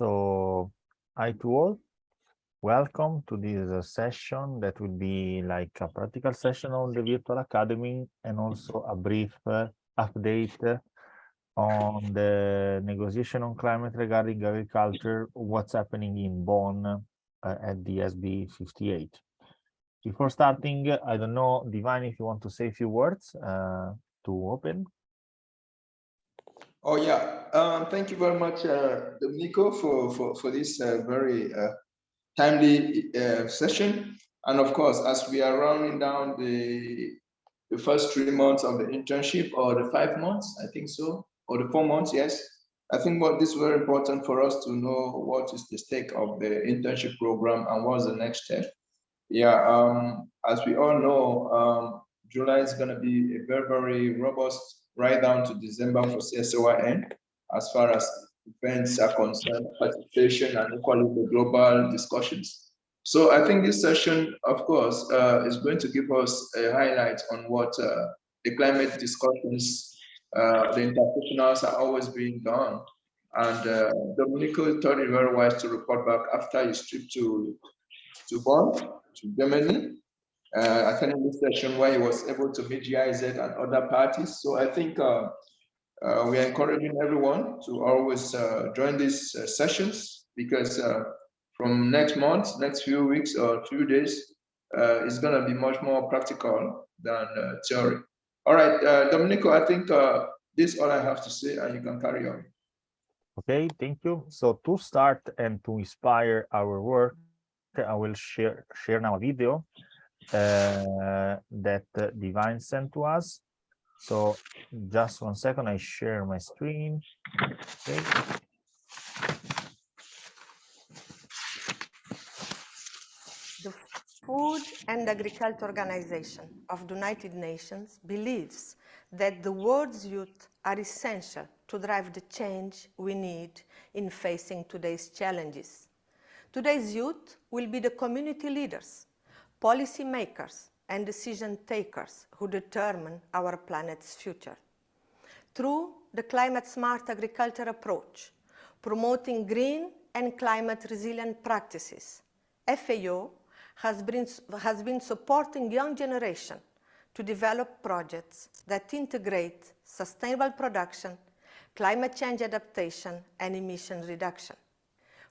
So, hi to all. Welcome to this session that will be like a practical session on the Virtual Academy and also a brief update on the negotiation on climate regarding agriculture, what's happening in Bonn at the SB58. Before starting, I don't know, Divine, if you want to say a few words to open. Oh yeah, thank you very much, Domenico, for this very timely session. And of course, as we are rounding down the first 3 months of the internship, or the 5 months, I think so, or the 4 months, yes. I think what this is very important for us to know what is the stake of the internship program and what's the next step. Yeah, as we all know, July is going to be a very, very robust right down to December for GCSAYN, as far as events are concerned, participation, and equally the global discussions. So I think this session, of course, is going to give us a highlight on what the climate discussions, the interpretationals are always being done. And Domenico thought it very wise to report back after his trip to Bonn, to Germany, attending this session where he was able to meet GIZ and other parties. So I think we are encouraging everyone to always join these sessions, because from next month, next few weeks or few days, it's going to be much more practical than theory. All right, Domenico, I think this is all I have to say, and you can carry on. Okay, thank you. So to start and to inspire our work, I will share now a video that Divine sent to us. So just 1 second, I share my screen. Okay. The Food and Agriculture Organization of the United Nations believes that the world's youth are essential to drive the change we need in facing today's challenges. Today's youth will be the community leaders, policy makers, and decision takers who determine our planet's future. Through the climate-smart agriculture approach, promoting green and climate-resilient practices, FAO has been supporting young generation to develop projects that integrate sustainable production, climate change adaptation, and emission reduction.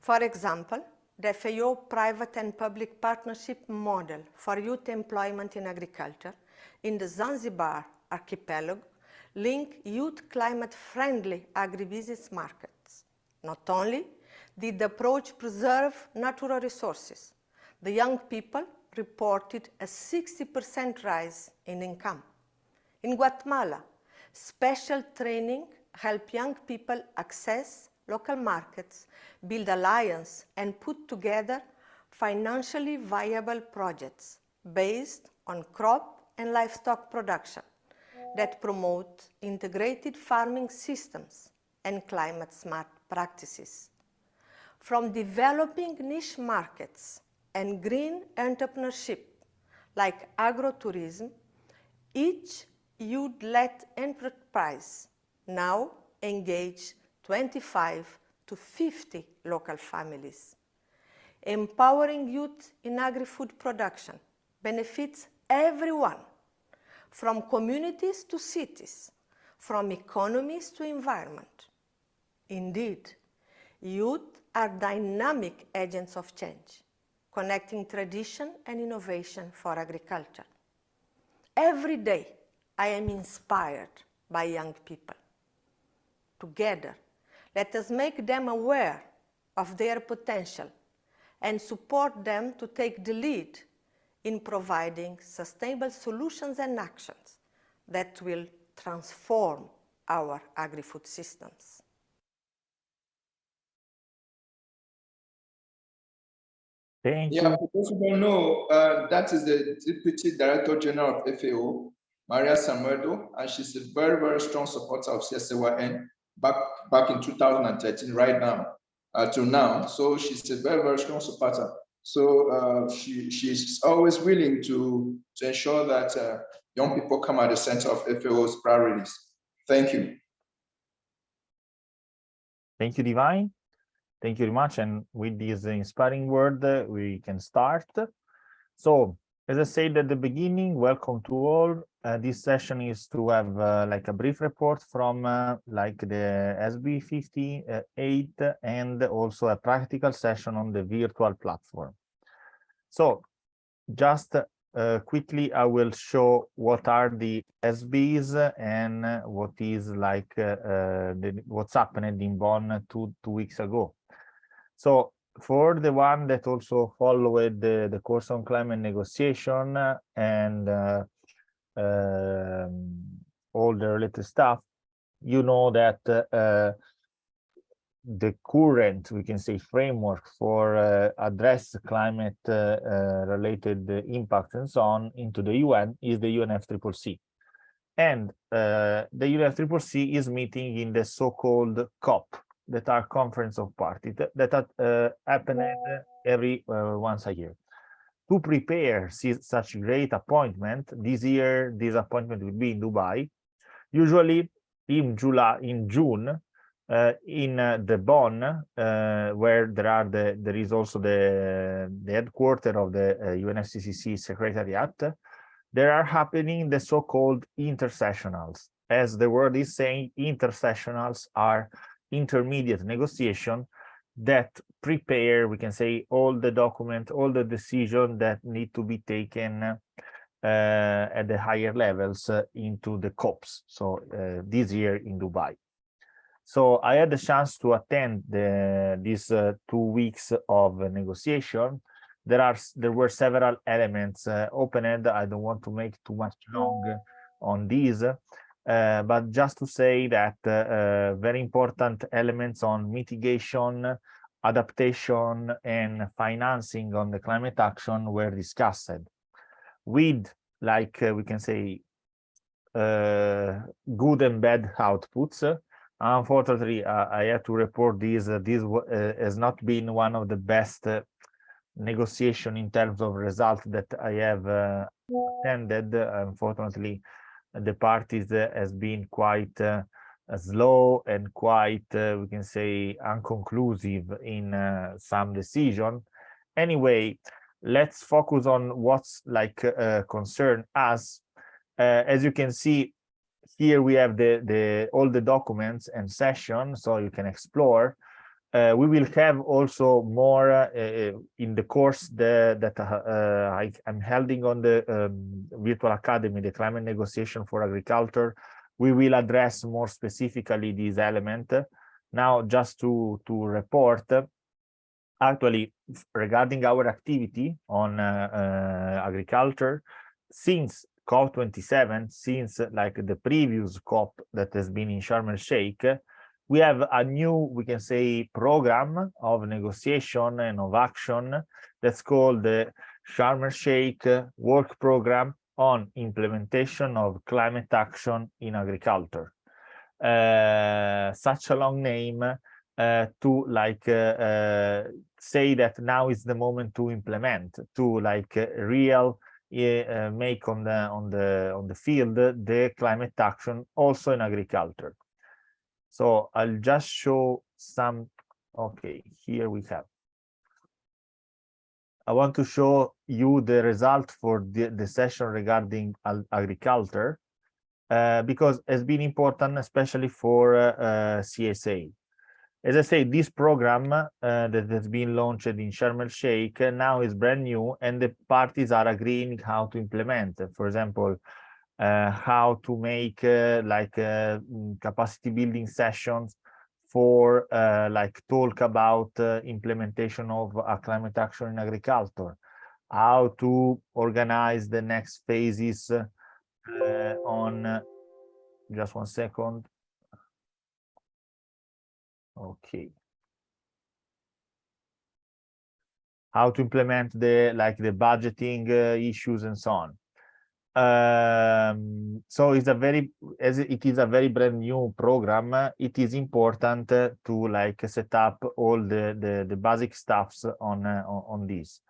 For example, the FAO private and public partnership model for youth employment in agriculture in the Zanzibar archipelago link youth climate-friendly agribusiness markets. Not only did the approach preserve natural resources, the young people reported a 60% rise in income. In Guatemala, special training helped young people access local markets, build alliance, and put together financially viable projects based on crop and livestock production that promote integrated farming systems and climate-smart practices. From developing niche markets and green entrepreneurship like agrotourism, each youth-led enterprise now engage 25 to 50 local families. Empowering youth in agri-food production benefits everyone, from communities to cities, from economies to environment. Indeed, youth are dynamic agents of change, connecting tradition and innovation for agriculture. Every day, I am inspired by young people. Together, let us make them aware of their potential and support them to take the lead in providing sustainable solutions and actions that will transform our agri-food systems. Thank you. Yeah, for those who don't know, that is the Deputy Director General of FAO, Maria Samueldo, and she's a very, very strong supporter of GCSAYN back in 2013, right now, to now. So she's a very, very strong supporter. So she's always willing to ensure that young people come at the center of FAO's priorities. Thank you. Thank you, Divine. Thank you very much. And with this inspiring word, we can start. So, as I said at the beginning, welcome to all. This session is to have like a brief report from like the SB58 and also a practical session on the virtual platform. So, just quickly, I will show what are the SBs and what is like what's happened in Bonn two weeks ago. So for the one that also followed the course on climate negotiation and all the related stuff, you know that the current, we can say, framework for address climate related impacts and so on into the UN is the UNFCCC. And the UNFCCC is meeting in the so-called COP, that are Conference of Parties, that happen every once a year. To prepare such great appointment, this year, this appointment will be in Dubai, usually in June, in the Bonn, where there is also the headquarters of the UNFCCC Secretariat. There are happening the so-called intersessionals. As the word is saying, intersessionals are intermediate negotiation that prepare, we can say, all the document, all the decision that need to be taken at the higher levels into the COPs. So this year in Dubai. So I had the chance to attend these 2 weeks of negotiation. There were several elements opened. I don't want to make too much long on these, but just to say that very important elements on mitigation, adaptation, and financing on the climate action were discussed with, like we can say, good and bad outputs. Unfortunately, I have to report this has not been one of the best negotiation in terms of result that I have attended. Unfortunately, the parties has been quite slow and quite, we can say, unconclusive in some decision. Anyway, let's focus on what's like concern us. As you can see, here we have all the documents and sessions, so you can explore. We will have also more in the course that I'm holding on the Virtual Academy, the climate negotiation for agriculture. We will address more specifically this element. Now, just to report, actually, regarding our activity on agriculture, since COP27, since like the previous COP that has been in Sharm el-Sheikh, we have a new, we can say, program of negotiation and of action that's called the Sharm el-Sheikh Work Program on Implementation of Climate Action in Agriculture. Such a long name to like say that now is the moment to implement, to like real make on the field the climate action also in agriculture. So I'll just show some. Okay, here we have. I want to show you the result for the session regarding agriculture because it's been important, especially for CSA. As I say, this program that has been launched in Sharm el-Sheikh now is brand new, and the parties are agreeing how to implement. For example, how to make like capacity building sessions for like talk about implementation of a climate action in agriculture, how to organize the next phases on. Just 1 second. Okay. How to implement the budgeting issues and so on. So it's as it is a very brand new program, it is important to like set up all the basic stuffs on this.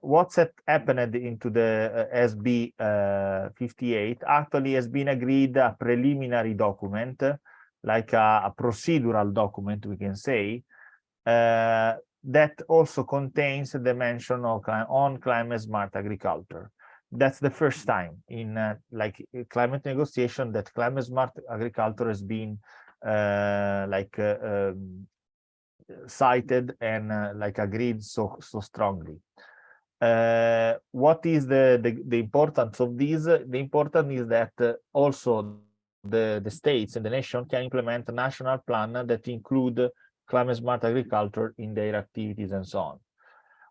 What's happened into the SB58 actually has been agreed a preliminary document, like a procedural document, we can say, that also contains the mention of on climate smart agriculture. That's the first time in like climate negotiation that climate smart agriculture has been cited and like agreed so strongly. What is the importance of this? The importance is that also the states and the nation can implement a national plan that include climate smart agriculture in their activities and so on.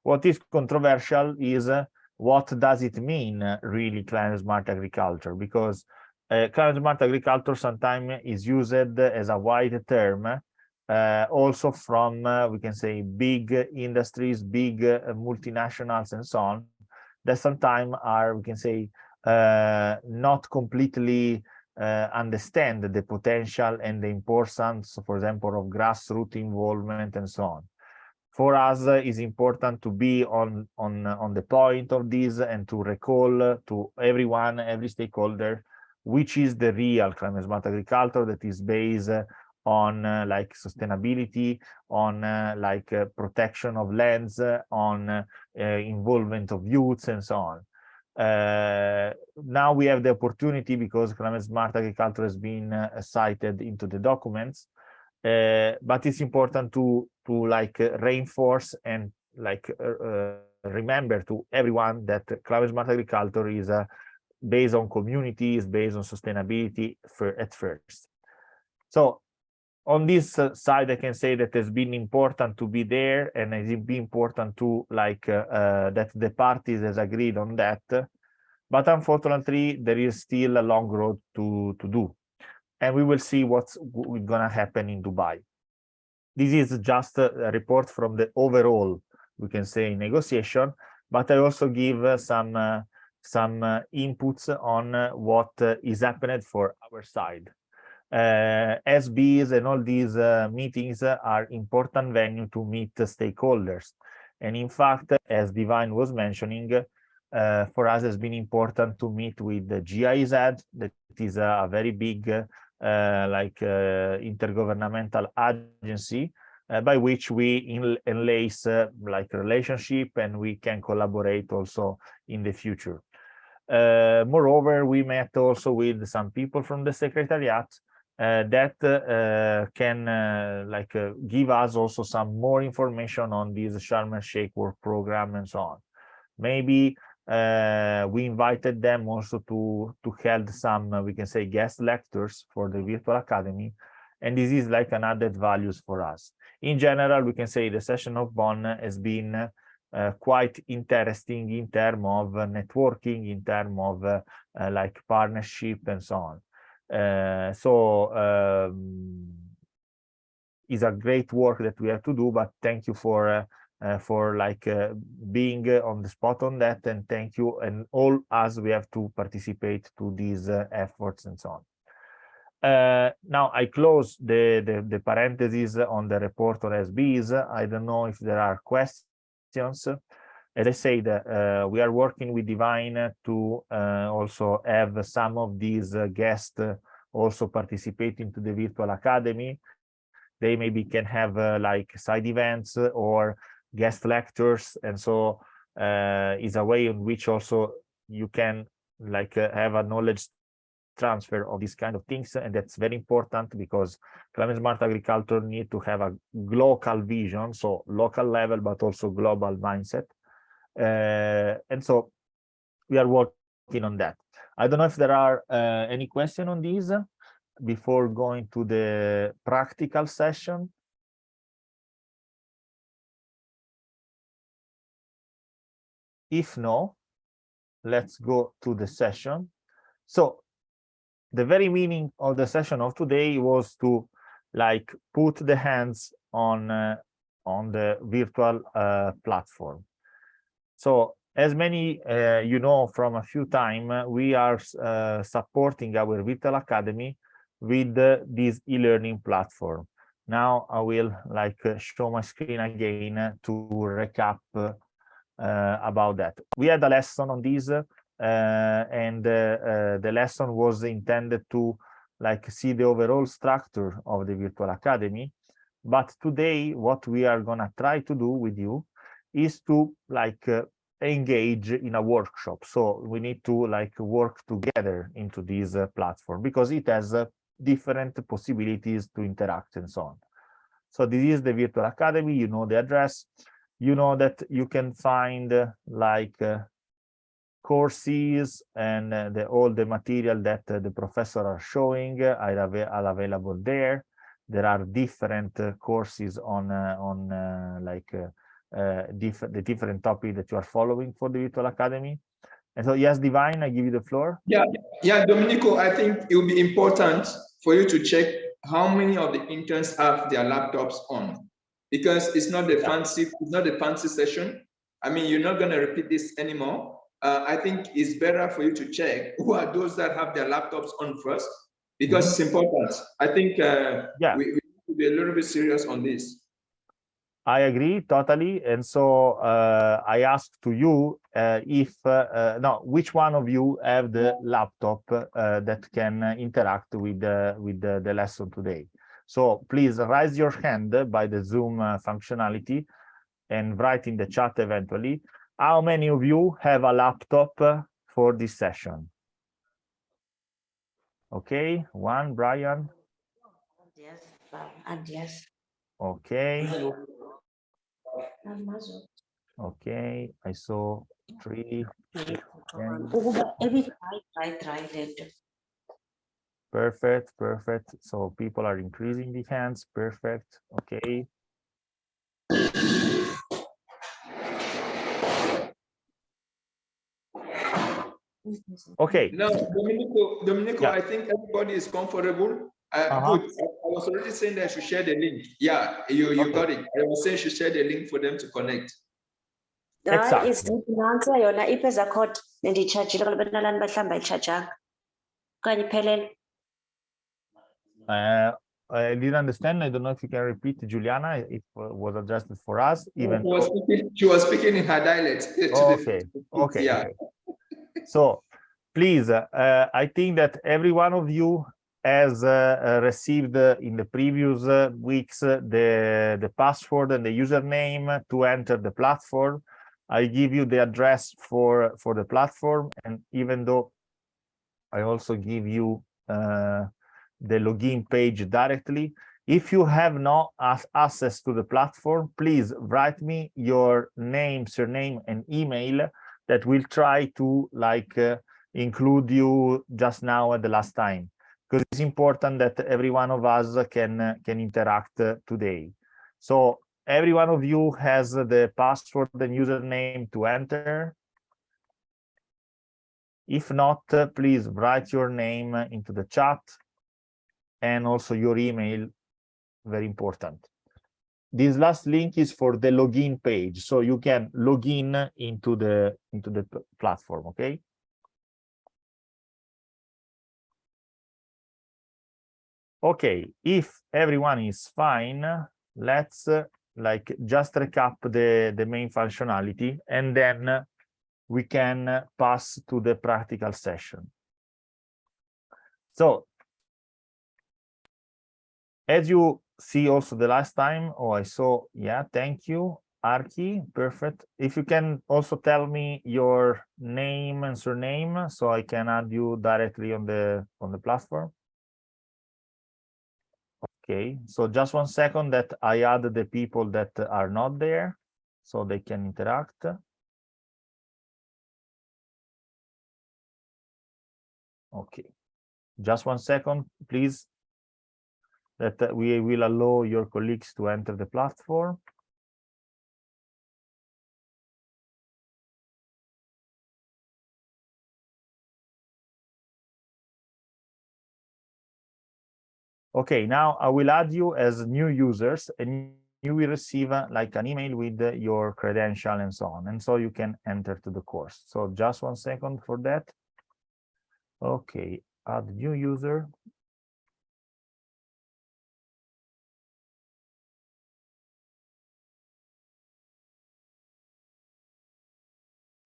What is controversial is what does it mean really climate smart agriculture? Because climate smart agriculture sometimes is used as a wide term, also from we can say big industries, big multinationals and so on, that sometimes are, we can say, not completely understand the potential and the importance, for example, of grassroots involvement and so on. For us, it's important to be on the point of this and to recall to everyone, every stakeholder, which is the real climate smart agriculture that is based on like sustainability, on protection of lands, on involvement of youths and so on. Now we have the opportunity, because climate smart agriculture has been cited into the documents, but it's important to like reinforce and like remember to everyone that climate smart agriculture is based on communities, based on sustainability at first. So on this side, I can say that it's been important to be there, and it's been important to like that the parties has agreed on that. But unfortunately, there is still a long road to do, and we will see what's gonna happen in Dubai. This is just a report from the overall, we can say, negotiation, but I also give some inputs on what is happening for our side. SBs and all these meetings are important venue to meet the stakeholders. And in fact, as Divine was mentioning, for us has been important to meet with the GIZ, that is a very big intergovernmental agency by which we enlace like relationship, and we can collaborate also in the future. Moreover, we met also with some people from the Secretariat that can give us also some more information on this Sharm el-Sheikh work program and so on. Maybe we invited them also to hold some, we can say, guest lectures for the Virtual Academy, and this is like an added values for us. In general, we can say the session of Bonn has been quite interesting in terms of networking, in terms of like partnership and so on. It's a great work that we have to do, but thank you for being on the spot on that, and thank you, and all us we have to participate to these efforts and so on. Now I close the parentheses on the report on SBs. I don't know if there are questions. As I said, we are working with Divine to also have some of these guests also participate into the Virtual Academy. They maybe can have like side events or guest lectures, and so is a way in which also you can like have a knowledge transfer of these kind of things, and that's very important because climate smart agriculture need to have a local vision, so local level but also global mindset, and so we are working on that. I don't know if there are any question on these before going to the practical session. If no, let's go to the session. So the very meaning of the session of today was to like put the hands on the virtual platform. So as many you know from a few time, we are supporting our Virtual Academy with this e-learning platform. Now I will like show my screen again to recap about that. We had a lesson on this, and the lesson was intended to like see the overall structure of the virtual academy. But today, what we are gonna try to do with you is to like engage in a workshop. So we need to like work together into this platform because it has different possibilities to interact and so on. So this is the virtual academy. You know the address. You know that you can find like courses and all the material that the professor are showing are available there. There are different courses on the different topic that you are following for the virtual academy. And so yes, Divine, I give you the floor. Yeah, Domenico, I think it will be important for you to check how many of the interns have their laptops on, because it's not the fancy session. I mean, you're not going to repeat this anymore. I think it's better for you to check who are those that have their laptops on first, because it's important. I think we need to be a little bit serious on this. I agree totally. And so I asked to you which one of you have the laptop that can interact with the lesson today. So please raise your hand by the Zoom functionality and write in the chat eventually. How many of you have a laptop for this session? Okay, one, Brian. Yes, and yes. Okay. Okay, I saw 3. Perfect, perfect. So people are increasing the hands. Perfect. Okay. Okay. Now, Domenico, yeah. I think everybody is comfortable. Good. I was already saying that I should share the link. Yeah, you got it. I was saying you should share the link for them to connect. Exactly. I didn't understand. I don't know if you can repeat, Juliana, if it was adjusted for us. Even she was speaking in her dialect. Okay. Yeah. Okay. So please, I think that every one of you has received in the previous weeks the password and the username to enter the platform. I give you the address for the platform, and even though I also give you the login page directly. If you have no access to the platform, please write me your name, surname, and email that we'll try to include you just now at the last time, because it's important that every one of us can interact today. So every one of you has the password and username to enter. If not, please write your name into the chat and also your email, very important. This last link is for the login page, so you can log in into the platform, okay? Okay, if everyone is fine, let's just recap the main functionality, and then we can pass to the practical session. So as you see also the last time, I saw, yeah, thank you, Arki, perfect. If you can also tell me your name and surname, so I can add you directly on the platform. Okay, so just 1 second that I add the people that are not there, so they can interact. Okay, just 1 second, please, that we will allow your colleagues to enter the platform. Okay, now I will add you as new users, and you will receive an email with your credential and so on, and so you can enter to the course. So just 1 second for that. Okay, add new user.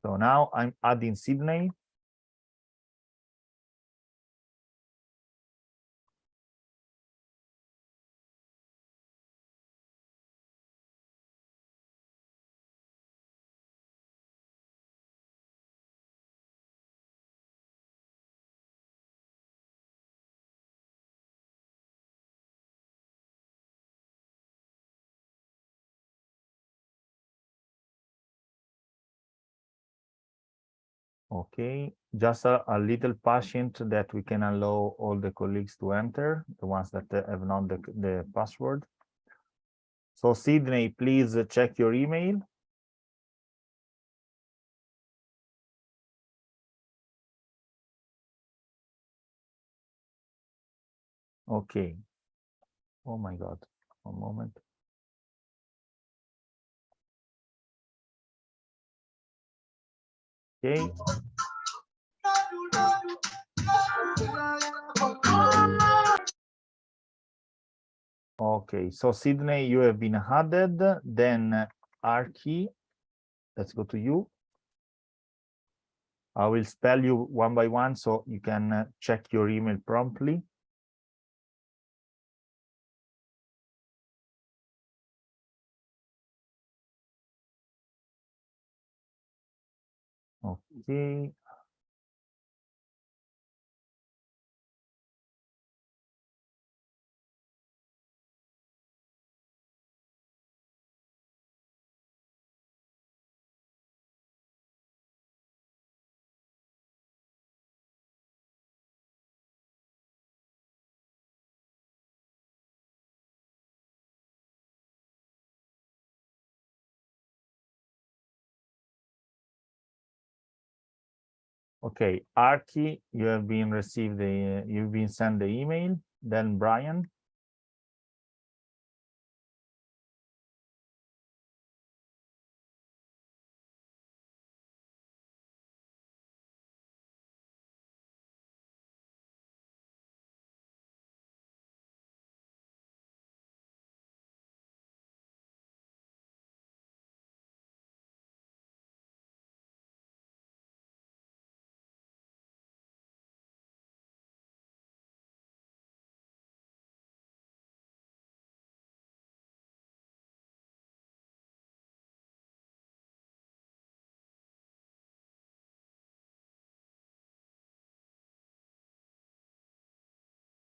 So now I'm adding Sydney. Okay, just a little patient that we can allow all the colleagues to enter, the ones that have not the password. So Sydney, please check your email. Okay. Oh my God, one moment. Okay. Okay, so Sydney, you have been added. Then Archie, let's go to you. I will spell you one by one so you can check your email promptly. Okay. Okay, Archie, you have been received the you've been sent the email. Then Brian.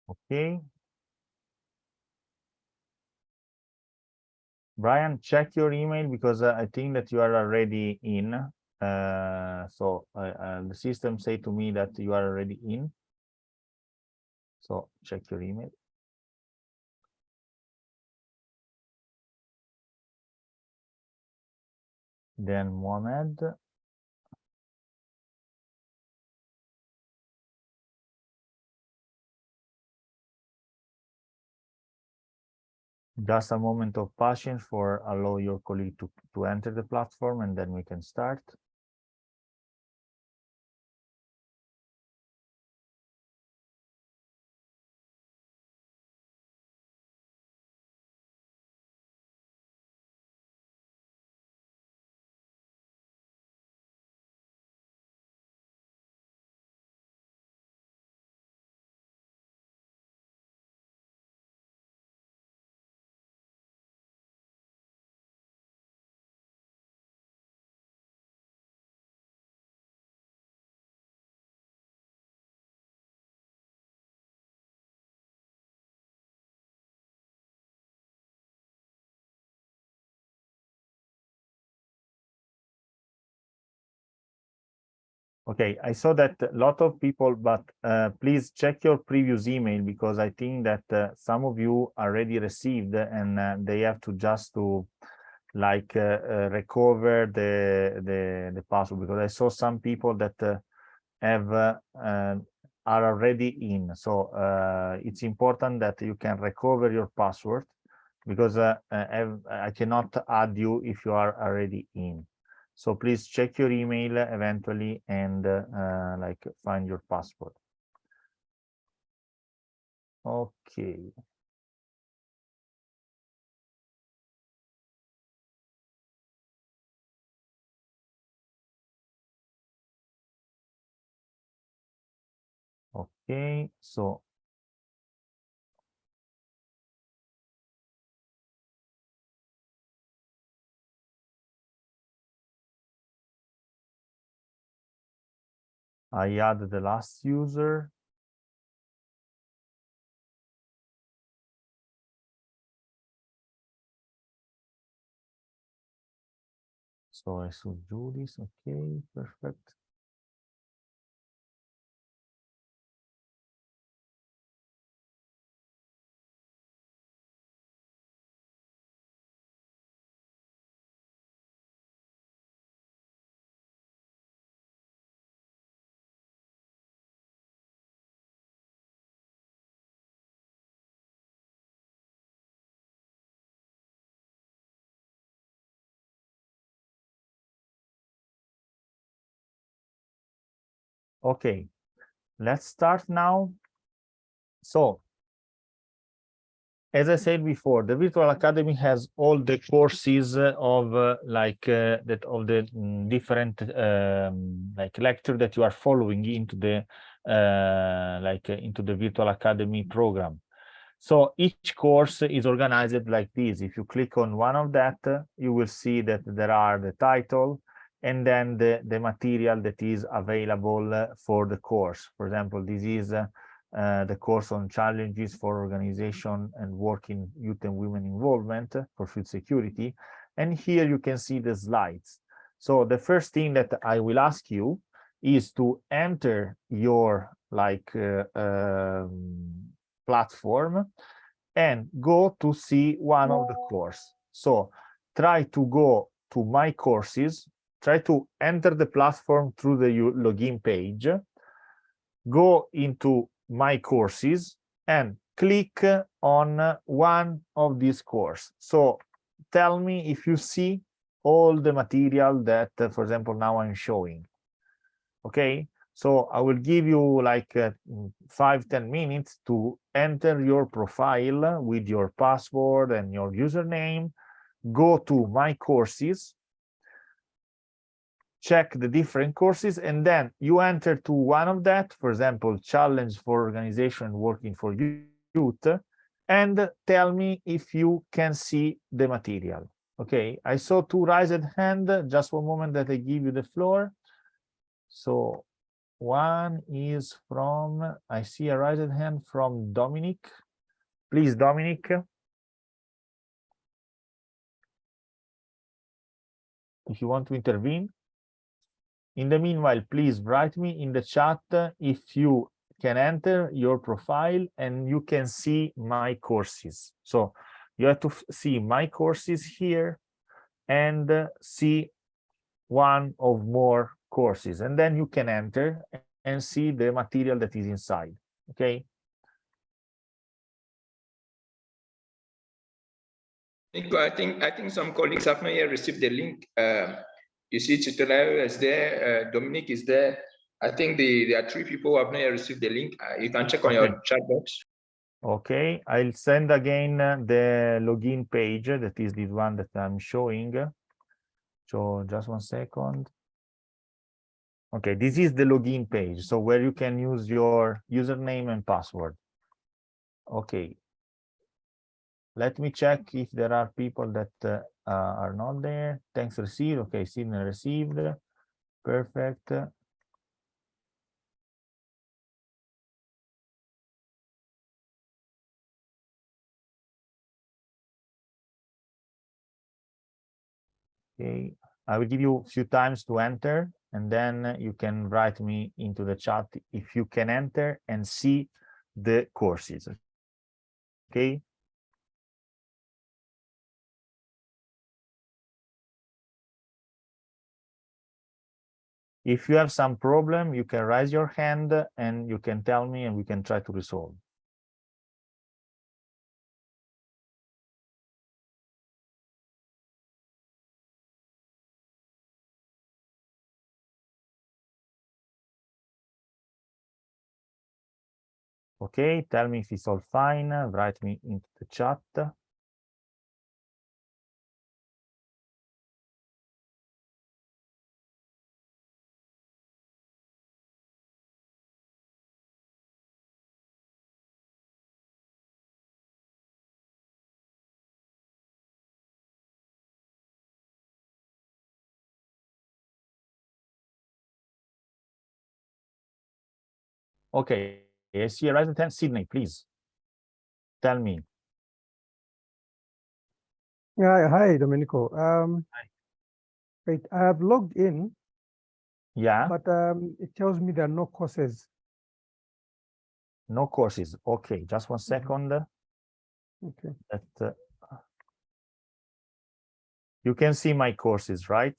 Okay. Brian, check your email because I think that you are already in. The system say to me that you are already in. So check your email. Then Mohamed. Just a moment of patience for allow your colleague to enter the platform and then we can start. Okay, I saw that a lot of people, but please check your previous email because I think that some of you already received and they have to just to like recover the password because I saw some people that have are already in. So it's important that you can recover your password because I cannot add you if you are already in. So please check your email eventually and like find your password. Okay. Okay, so I add the last user. So I should do this. Okay, perfect. Okay, let's start now. So, as I said before, the virtual academy has all the courses of that of the different like lecture that you are following into the into the virtual academy program. So each course is organized like this. If you click on one of that, you will see that there are the title and then the material that is available for the course. For example, this is the course on challenges for organization and work in youth and women involvement for food security. And here you can see the slides. So the first thing that I will ask you is to enter your platform and go to see one of the course. So try to go to my courses, try to enter the platform through the login page, go into my courses and click on one of these courses. So tell me if you see all the material that, for example, now I'm showing. Okay, so I will give you like 5-10 minutes to enter your profile with your password and your username, go to my courses, check the different courses, and then you enter to one of that, for example, challenge for organization working for youth, and tell me if you can see the material. Okay, I saw 2 raised hand. Just one moment that I give you the floor. So one is from, I see a raised hand from Dominic. Please, Dominic. If you want to intervene. In the meanwhile, please write me in the chat if you can enter your profile and you can see my courses. So you have to see my courses here and see one of more courses, and then you can enter and see the material that is inside. Okay. Nico, I think some colleagues have not yet received the link. You see, Chitolayo is there, Dominic is there. I think there are 3 people who have not yet received the link. You can check on your chat box. Okay, I'll send again the login page. That is this one that I'm showing. So just one second. Okay, this is the login page. So where you can use your username and password. Okay. Let me check if there are people that are not there. Thanks received. Okay, signal received. Perfect. Okay, I will give you a few times to enter, and then you can write me into the chat if you can enter and see the courses. Okay. If you have some problem, you can raise your hand and you can tell me and we can try to resolve. Okay, tell me if it's all fine. Write me into the chat. Okay, I see a raised hand. Sydney, please tell me. Yeah, hi, Domenico. Wait, I have logged in, Yeah, but it tells me there are no courses. no courses. Okay, just one second. Okay. That you can see my courses, right?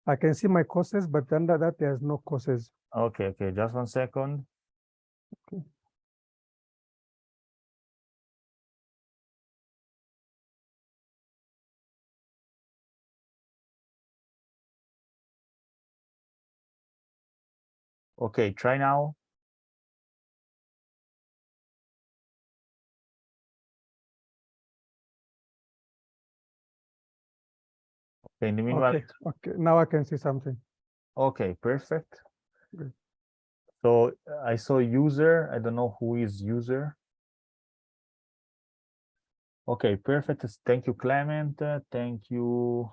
I can see my courses, but under that, there's no courses. Okay, just one second. Okay. Okay, try now. Okay, in the meanwhile, Okay, now I can see something. okay, perfect. Good. So I saw user. I don't know who is user. Okay, perfect. Thank you, Clement. Thank you.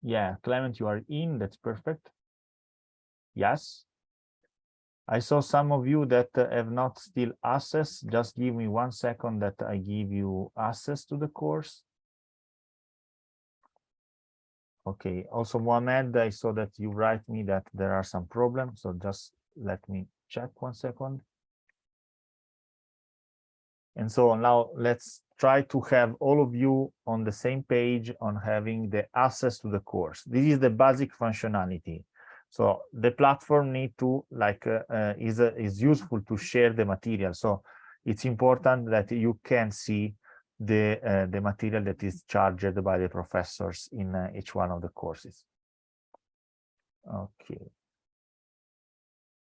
Yeah, Clement, you are in. That's perfect. Yes. I saw some of you that have not still access. Just give me 1 second that I give you access to the course. Okay. Also, Mohamed, I saw that you write me that there are some problems. So just let me check 1 second. And so now let's try to have all of you on the same page on having the access to the course. This is the basic functionality. So the platform need to is useful to share the material. So it's important that you can see the material that is charged by the professors in each one of the courses. Okay.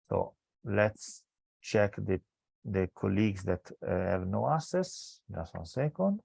So let's check the colleagues that have no access. Just 1 second.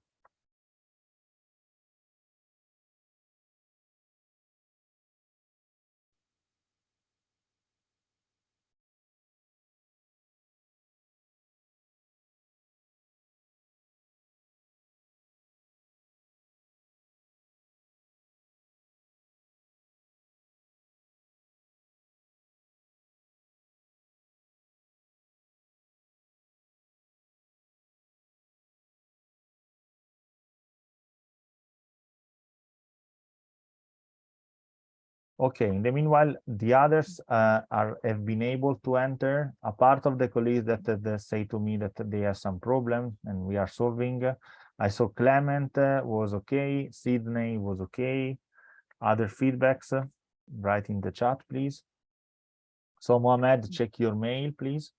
Okay, in the meanwhile, the others have been able to enter. A part of the colleagues that say to me that they have some problem and we are solving. I saw Clement was okay, Sydney was okay. Other feedbacks, write in the chat, please. So Mohamed, check your mail, please.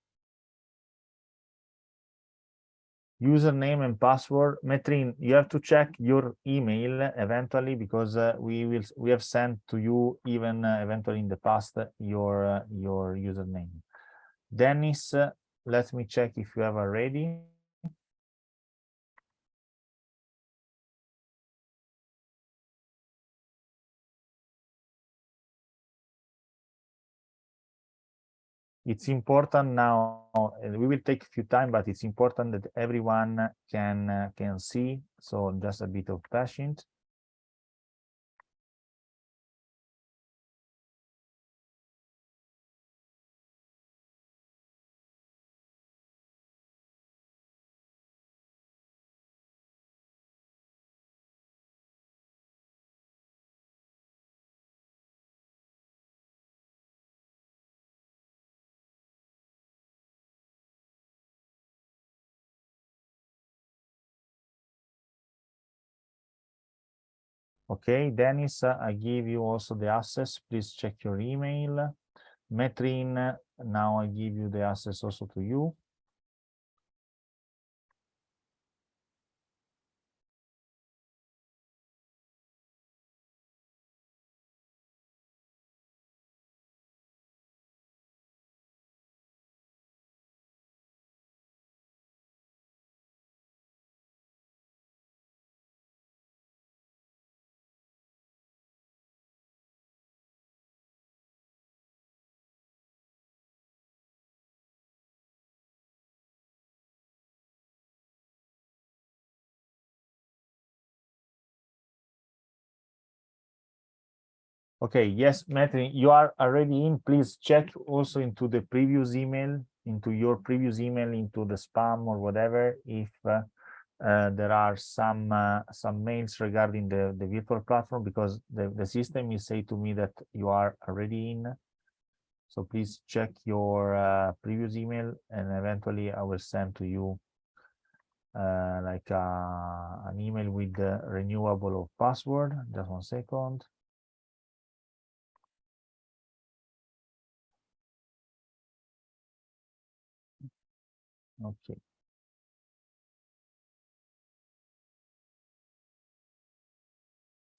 Username and password. Metrin, you have to check your email eventually because we have sent to you even eventually in the past your username. Dennis, let me check if you have already. It's important now, we will take a few time, but it's important that everyone can see. So just a bit of patience. Okay, Dennis, I give you also the access. Please check your email. Metrin, now I give you the access also to you. Okay, yes, Metrin, you are already in. Please check also into the previous email, into your previous email, into the spam or whatever, if there are some mails regarding the virtual platform, because the system is saying to me that you are already in. So please check your previous email, and eventually I will send to you like an email with the renewable of password. Just 1 second. Okay.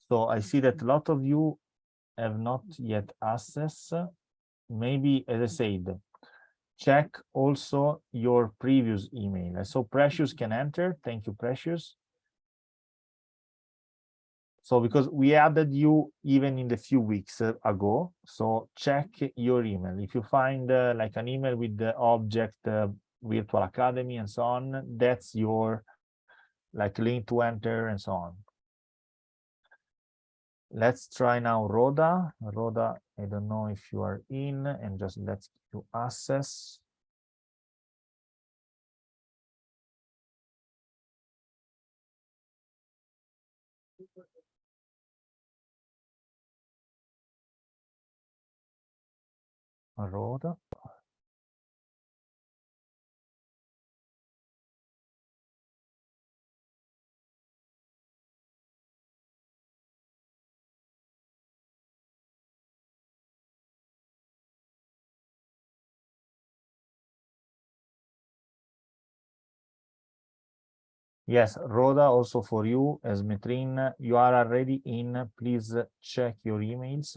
So I see that a lot of you have not yet access. maybe, as I said, check also your previous email. So Precious can enter. Thank you, Precious. So because we added you even in the few weeks ago, so check your email. If you find like an email with the object Virtual Academy and so on, that's your like link to enter and so on. Let's try now Rhoda. Rhoda, I don't know if you are in, and just let's do access. Rhoda. Yes, Rhoda, also for you, as Metrin, you are already in. Please check your emails.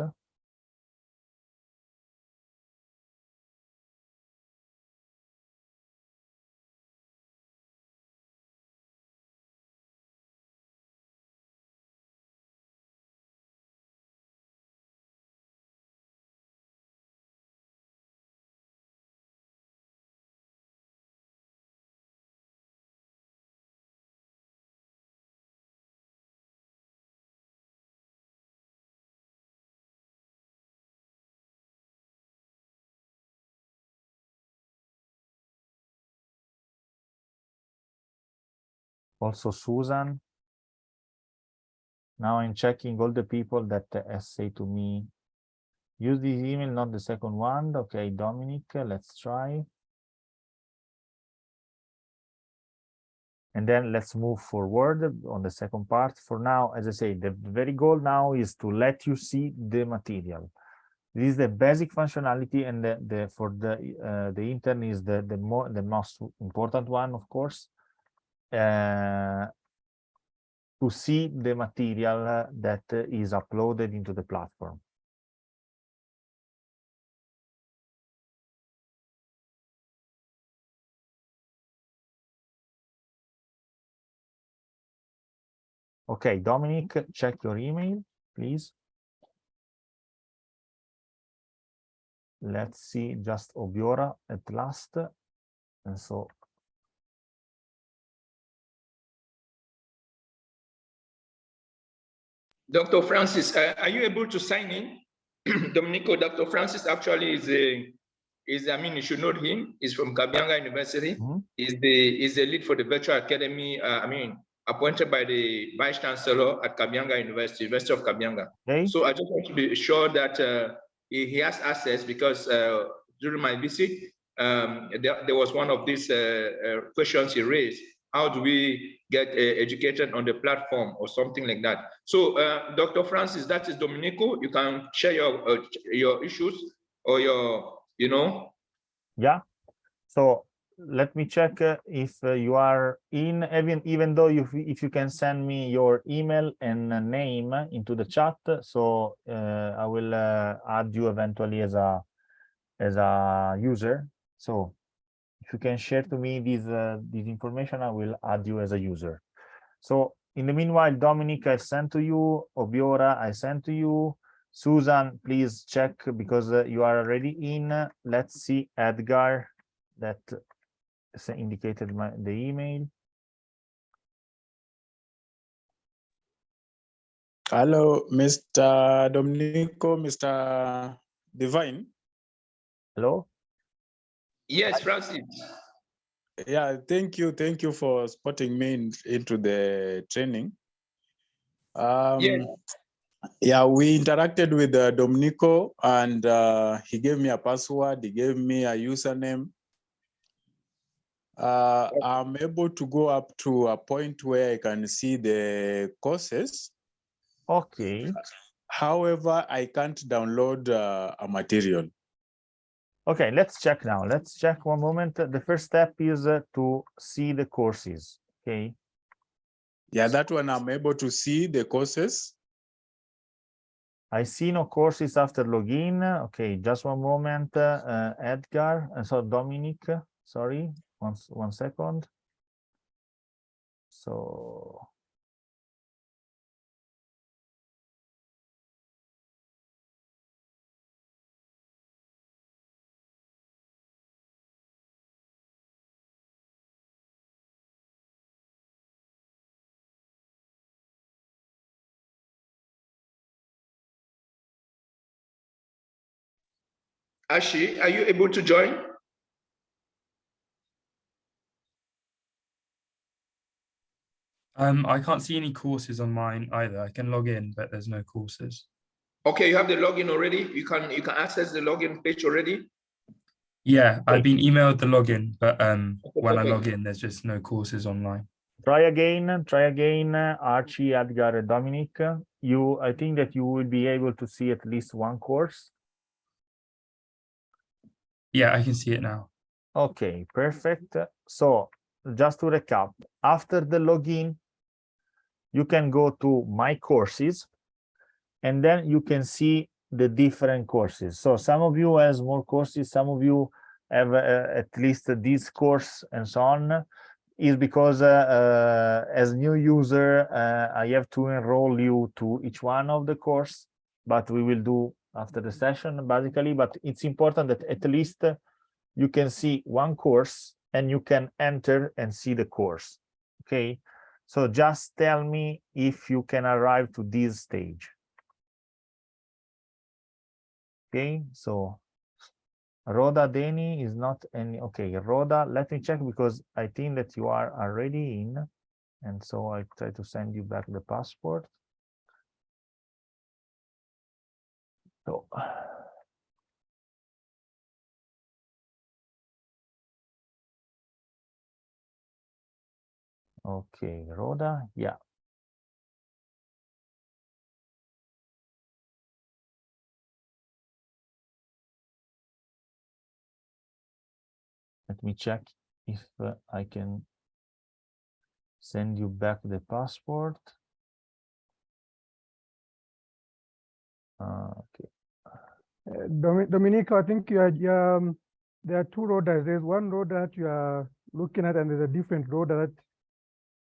Also, Susan. Now I'm checking all the people that say to me, use this email, not the second one. Okay, Dominic, let's try. And then let's move forward on the second part. For now, as I say, the very goal now is to let you see the material. This is the basic functionality, and for the intern is the most important one, of course. To see the material that is uploaded into the platform. Okay, Dominic, check your email, please. Let's see, just Obiora at last. And so Dr. Francis, are you able to sign in? Domenico, Dr. Francis actually I mean, you should know him. He's from Kabianga University. Mm-hmm. He's the lead for the virtual academy. I mean, appointed by the Vice Chancellor at Kabianga University of Kabianga. Okay. So I just want to be sure that he has access, because during my visit, there was one of these questions he raised. How do we get educated on the platform or something like that? So, Dr. Francis, that is Domenico. You can share your issues or your, you know. Yeah. So let me check if you are in, even though if you can send me your email and name into the chat. So I will add you eventually as a user. So if you can share to me this information, I will add you as a user. So in the meanwhile, Dominic, I sent to you. Obiora, I sent to you. Susan, please check, because you are already in. Let's see Edgar, that indicated the email. Hello, Mr. Domenico, Mr. Divine. Hello? Yes, Francis. Yeah, thank you for spotting me into the training. Yes. Yeah, we interacted with Domenico, and he gave me a password, he gave me a username. I'm able to go up to a point where I can see the courses. Okay. However, I can't download a material. Okay, let's check now. Let's check one moment. The first step is to see the courses. Okay. Yeah, that one I'm able to see the courses. I see no courses after login. Okay, just one moment, Edgar, and so Dominic, sorry, one second. So, Ashi, are you able to join? I can't see any courses on mine either. I can log in, but there's no courses. Okay, you have the login already. You can access the login page already. Yeah, I've been emailed the login, but when I perfect. log in, there's just no courses online. try again, Archie, Edgar, and Dominic. I think that you will be able to see at least one course. Yeah, I can see it now. Okay, perfect. So just to recap, after the login, you can go to My Courses, and then you can see the different courses. So some of you has more courses, some of you have at least this course and so on, is because as new user, I have to enroll you to each one of the course, but we will do after the session basically, but it's important that at least you can see one course and you can enter and see the course, okay? So just tell me if you can arrive to this stage. Okay, so Rhoda Deni is not any, okay, Rhoda, let me check because I think that you are already in, and so I try to send you back the passport. So, okay, Rhoda, yeah. Let me check if I can send you back the passport. Okay. Dominico, I think there are two rodas. There's one road that you are looking at, and there's a different road that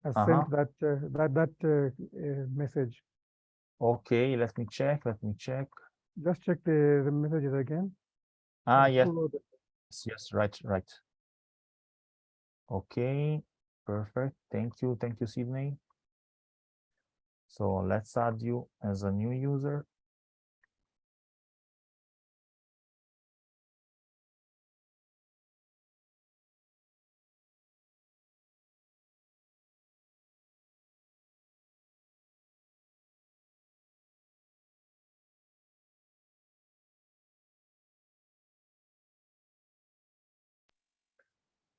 has sent that message. Okay, let me check. Just check the messages again. Yes. Yes, right. Okay, perfect. Thank you, Sydney. So let's add you as a new user.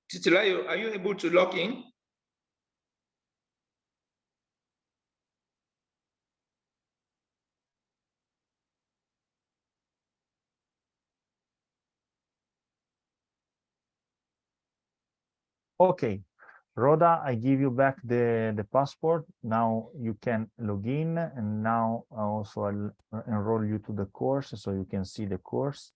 Titilayo, are you able to log in? Okay, Rhoda, I give you back the passport. Now you can log in, and now I also enroll you to the course so you can see the course.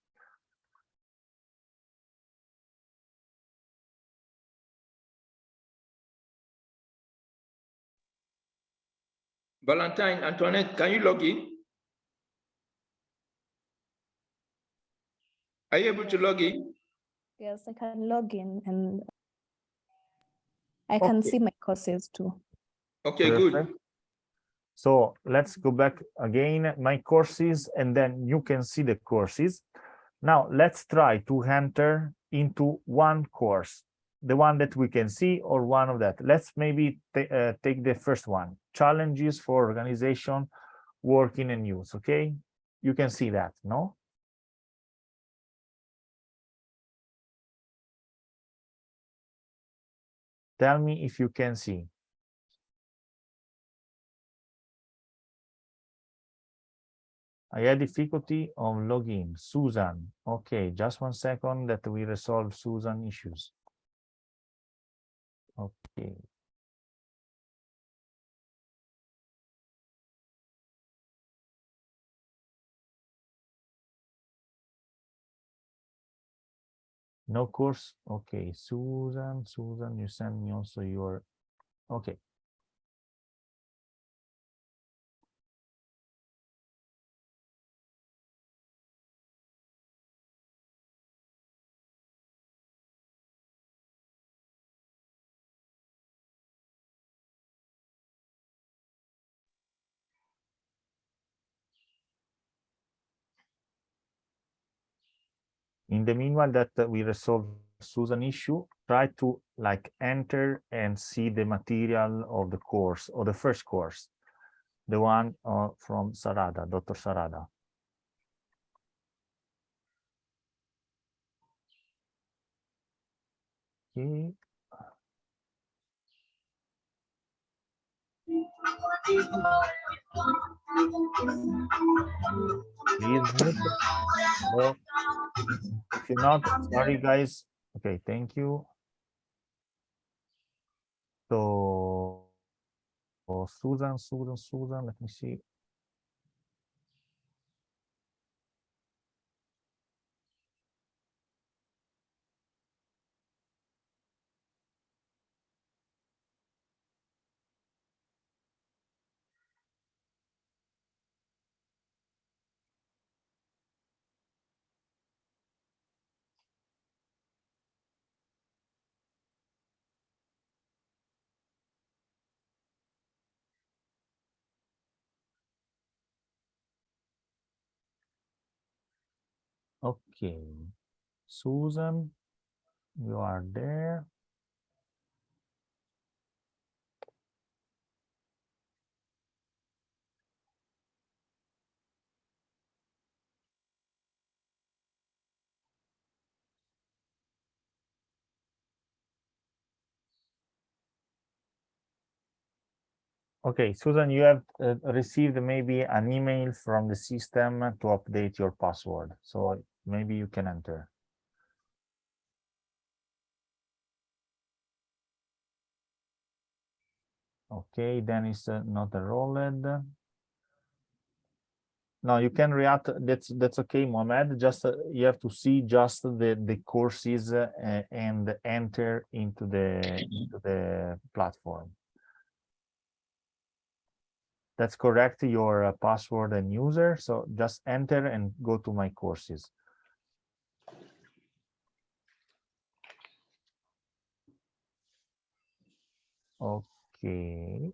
Valentine, Antoinette, can you log in? Are you able to log in? Yes, I can log in and I can see my courses too. Okay, Perfect. good. So let's go back again, My Courses, and then you can see the courses. Now let's try to enter into one course, the one that we can see, or one of that. Let's maybe take the first one, Challenges for Organization, Working and Use, okay? You can see that, no? Tell me if you can see. I had difficulty on login. Susan. Okay, just one second that we resolve Susan issues. Okay. No course. Okay, Susan, you send me also your. Okay. In the meanwhile that we resolve Susan issue, try to like enter and see the material of the course or the first course, the one from Sarada, Dr. Sarada. Okay. Please mute. Or if you're not, sorry guys. Okay, thank you. So Susan, let me see. Okay, Susan, you are there. Okay, Susan, you have received maybe an email from the system to update your password. So maybe you can enter. Okay, then it's not enrolled. No, you can react. That's okay, Mohamed. Just you have to see just the courses and enter into the platform. That's correct, your password and user. So just enter and go to my courses. Okay.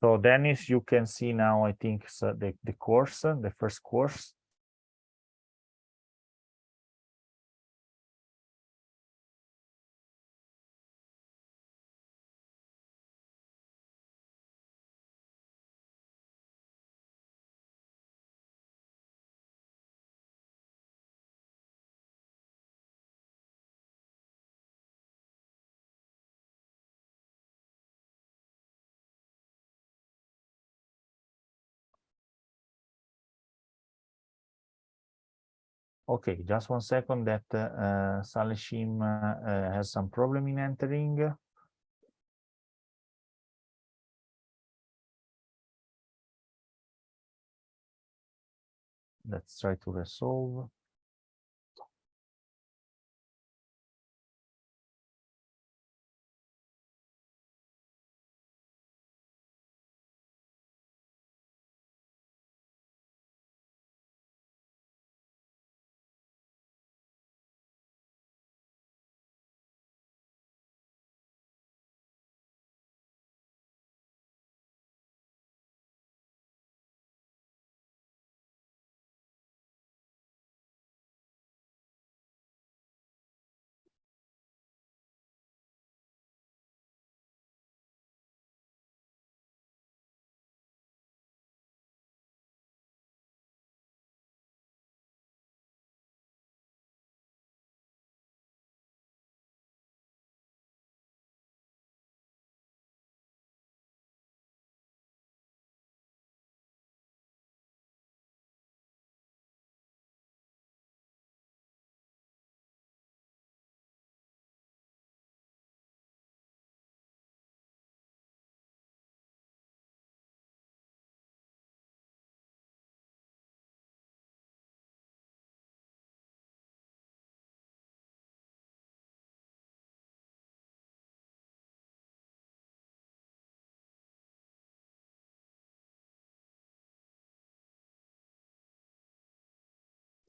So Dennis, you can see now, I think, so the course, the first course. Okay, just 1 second that Saleshim has some problem in entering. Let's try to resolve.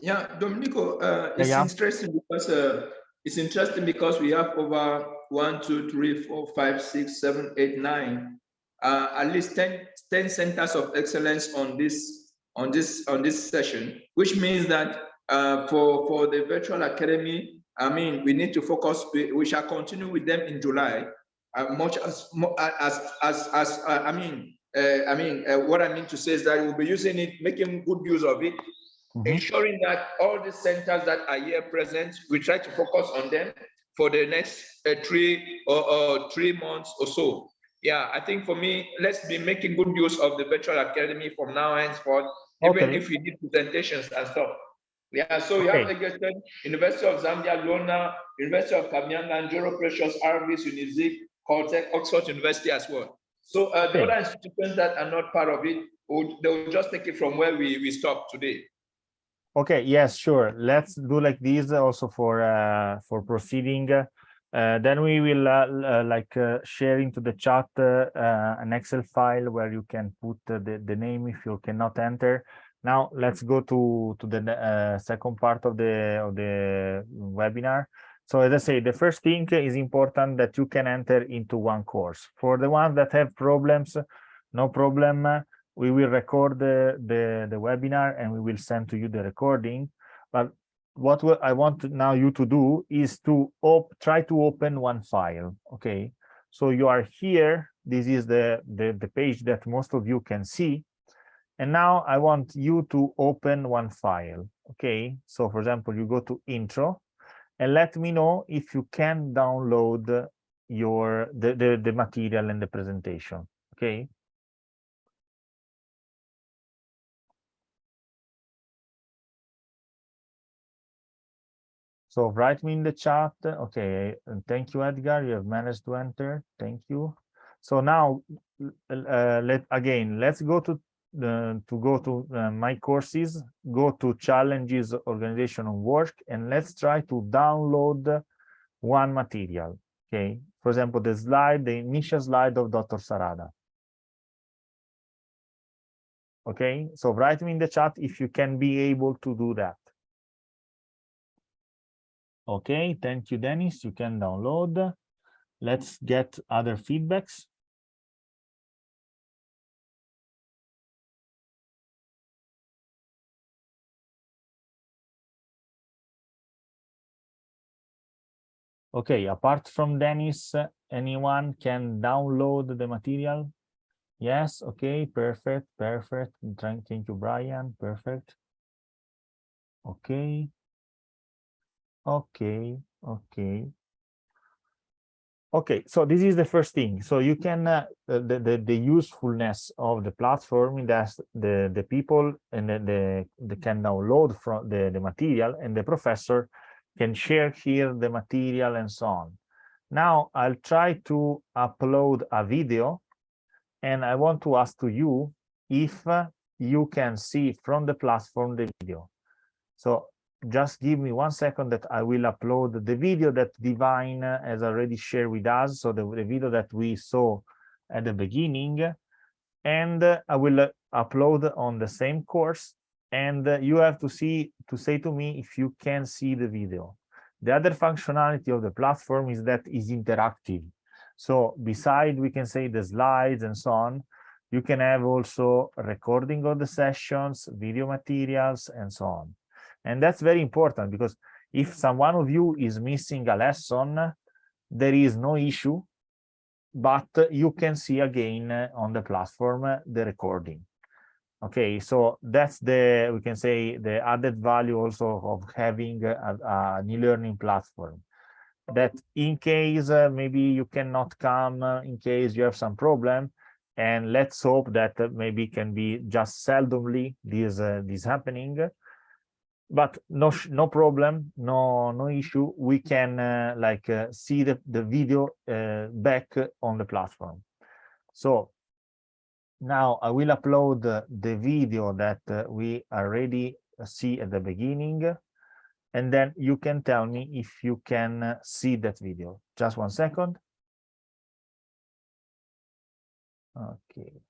Yeah, Domenico, Yeah. it's interesting because we have over 1, 2, 3, 4, 5, 6, 7, 8, 9, at least 10 centers of excellence on this session, which means that for the virtual academy, I mean, we need to focus. We shall continue with them in July, much as what I mean to say is that we'll be using it, making good use of it, ensuring that all the centers that are here present, we try to focus on them for the next 3 months or so. Yeah, I think for me, let's be making good use of the virtual academy from now henceforth, even if we need presentations and stuff. Yeah, so we have Egerton, University of Zambia, Lona, University of Kamianga, Njoro Precious, RVs, Unizik, Caltech, Oxford University as well. So the other institutions that are not part of it, they will just take it from where we stopped today. Okay, yes, sure. Let's do like this also for proceeding. Then we will share into the chat an Excel file where you can put the name if you cannot enter. Now let's go to the second part of the webinar. So as I say, the first thing is important that you can enter into one course. For the ones that have problems, no problem. We will record the webinar and we will send to you the recording. But what I want now you to do is to try to open one file. Okay, so you are here. This is the page that most of you can see. And now I want you to open one file. Okay, so for example, you go to intro and let me know if you can download the material and the presentation. Okay. So write me in the chat. Okay, and thank you, Edgar. You have managed to enter. Thank you. So now, let's go to my courses. Go to challenges, organization, and work, and let's try to download one material. Okay, for example, the initial slide of Dr. Sarada. Okay, so write me in the chat if you can be able to do that. Okay, thank you, Dennis. You can download. Let's get other feedbacks. Okay, apart from Dennis, anyone can download the material? Yes, okay, perfect, perfect. Thank you, Brian, perfect. Okay, okay, okay. Okay, so this is the first thing. So you can the usefulness of the platform that the people and the can download from the material, and the professor can share here the material and so on. Now I'll try to upload a video, and I want to ask to you if you can see from the platform the video. So just give me 1 second that I will upload the video that Divine has already shared with us. So the video that we saw at the beginning, and I will upload on the same course. And you have to say to me if you can see the video. The other functionality of the platform is that is interactive. So beside, we can say the slides and so on, you can have also recording of the sessions, video materials, and so on. And that's very important because if someone of you is missing a lesson, there is no issue, but you can see again on the platform the recording. Okay, so that's we can say the added value also of having an e-learning platform, that in case maybe you cannot come, in case you have some problem, and let's hope that maybe can be just seldomly this happening. But no problem, no issue. We can see the video back on the platform. So now I will upload the video that we already see at the beginning, and then you can tell me if you can see that video. Just 1 second. Okay.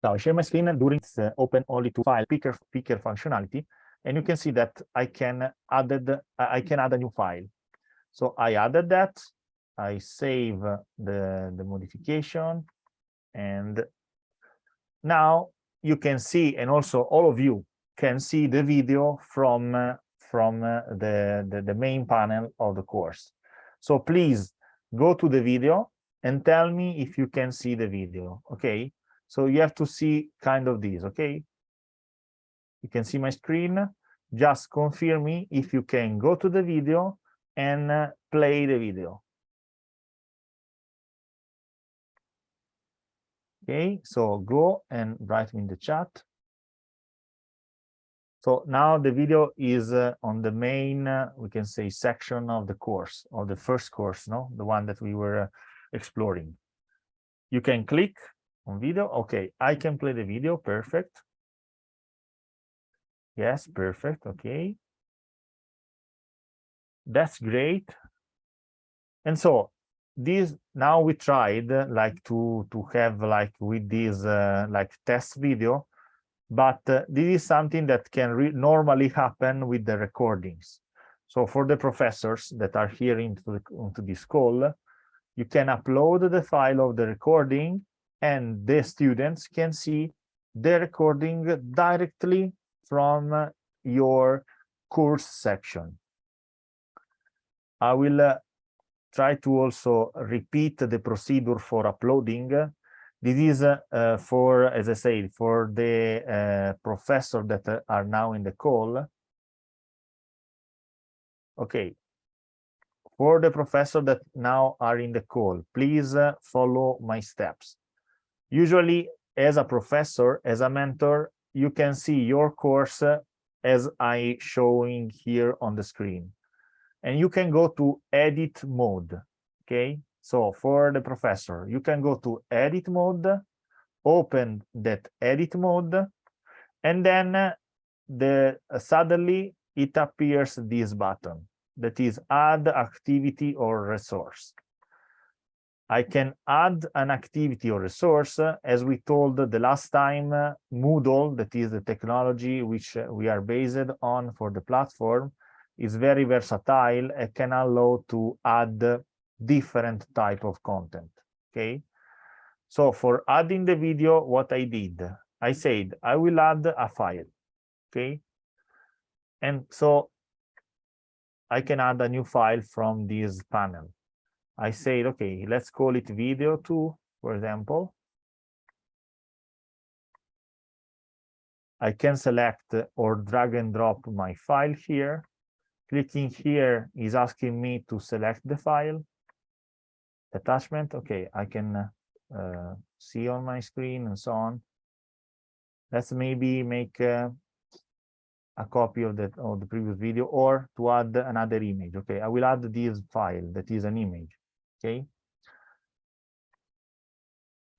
So I share my screen during open only to file picker functionality, and you can see that I can add a new file. So I added that, I save the modification, and now you can see, and also all of you can see the video from the main panel of the course. So please go to the video and tell me if you can see the video, okay? So you have to see kind of this, okay? You can see my screen. Just confirm me if you can go to the video and play the video. Okay, so go and write me in the chat. So now the video is on the main, we can say, section of the course, of the first course, no? The one that we were exploring. You can click on video. Okay, I can play the video. Perfect. Yes, perfect. Okay. That's great. And so this, now we tried like to have like with this like test video, but this is something that can normally happen with the recordings. So for the professors that are here into this call, you can upload the file of the recording and the students can see the recording directly from your course section. I will try to also repeat the procedure for uploading. This is for, as I said, for the professor that are now in the call. Okay. For the professor that now are in the call, please follow my steps. Usually, as a professor, as a mentor, you can see your course as I showing here on the screen. And you can go to edit mode, okay? So for the professor, you can go to edit mode, open that edit mode, and then suddenly it appears this button that is add activity or resource. I can add an activity or resource, as we told the last time, Moodle, that is the technology which we are based on for the platform, is very versatile and can allow to add different type of content, okay? So for adding the video, what I did, I said, I will add a file, okay? And so I can add a new file from this panel. I said, okay, let's call it video 2, for example. I can select or drag and drop my file here. Clicking here is asking me to select the file. Attachment, okay, I can see on my screen and so on. Let's maybe make a copy of the previous video, or to add another image. Okay, I will add this file that is an image. Okay,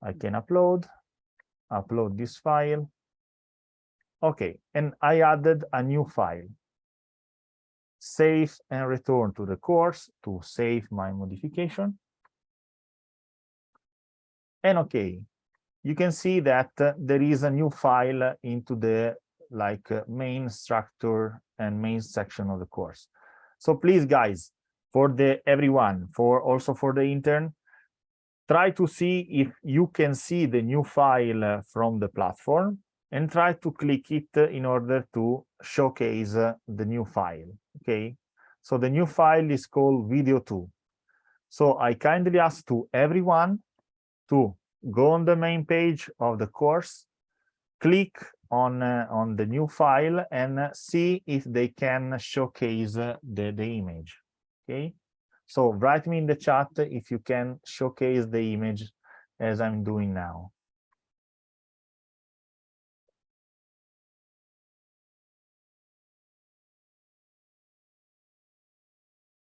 I can upload this file. Okay, and I added a new file. Save and return to the course to save my modification. And okay, you can see that there is a new file into the main structure and main section of the course. So please, guys, for everyone, also for the intern, try to see if you can see the new file from the platform and try to click it in order to showcase the new file, okay? So the new file is called video 2. So I kindly ask to everyone to go on the main page of the course, click on the new file and see if they can showcase the image, okay? So write me in the chat if you can showcase the image as I'm doing now.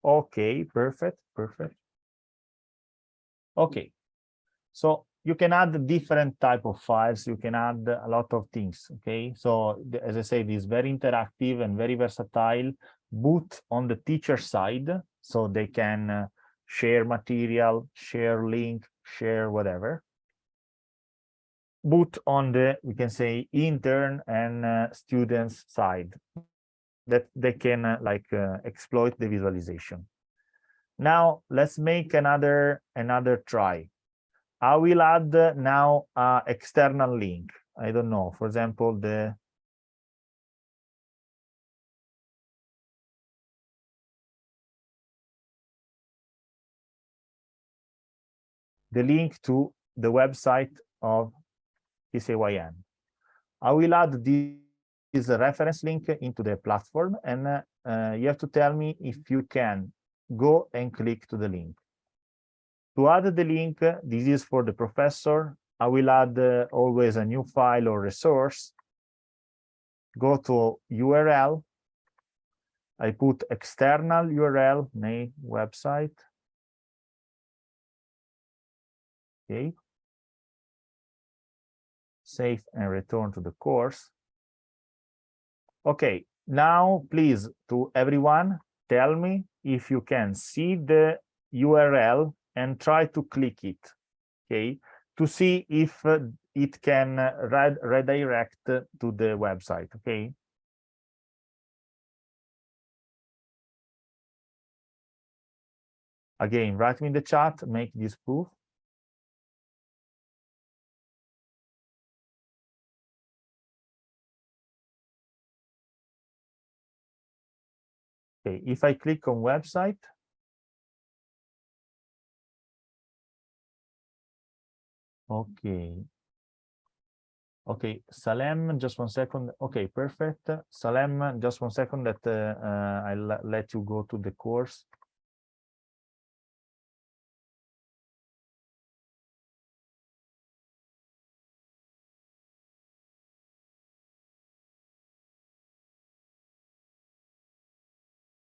Okay, perfect, perfect. Okay, so you can add different type of files, you can add a lot of things, okay? So as I said, it's very interactive and very versatile, both on the teacher side, so they can share material, share link, share whatever. both on the, we can say, intern and students side, that they can exploit the visualization. Now let's make another try. I will add now an external link. I don't know, for example, the link to the website of GCSAYN. I will add this reference link into the platform, and you have to tell me if you can go and click to the link. To add the link, this is for the professor. I will add always a new file or resource. Go to URL. I put external URL, name, website. Okay. Save and return to the course. Okay, now please, to everyone, tell me if you can see the URL and try to click it, okay, to see if it can redirect to the website, okay? Again, write me in the chat, make this proof. Okay, if I click on website, okay. Okay, Salem, just 1 second. Okay, perfect. Salem, just 1 second that I'll let you go to the course.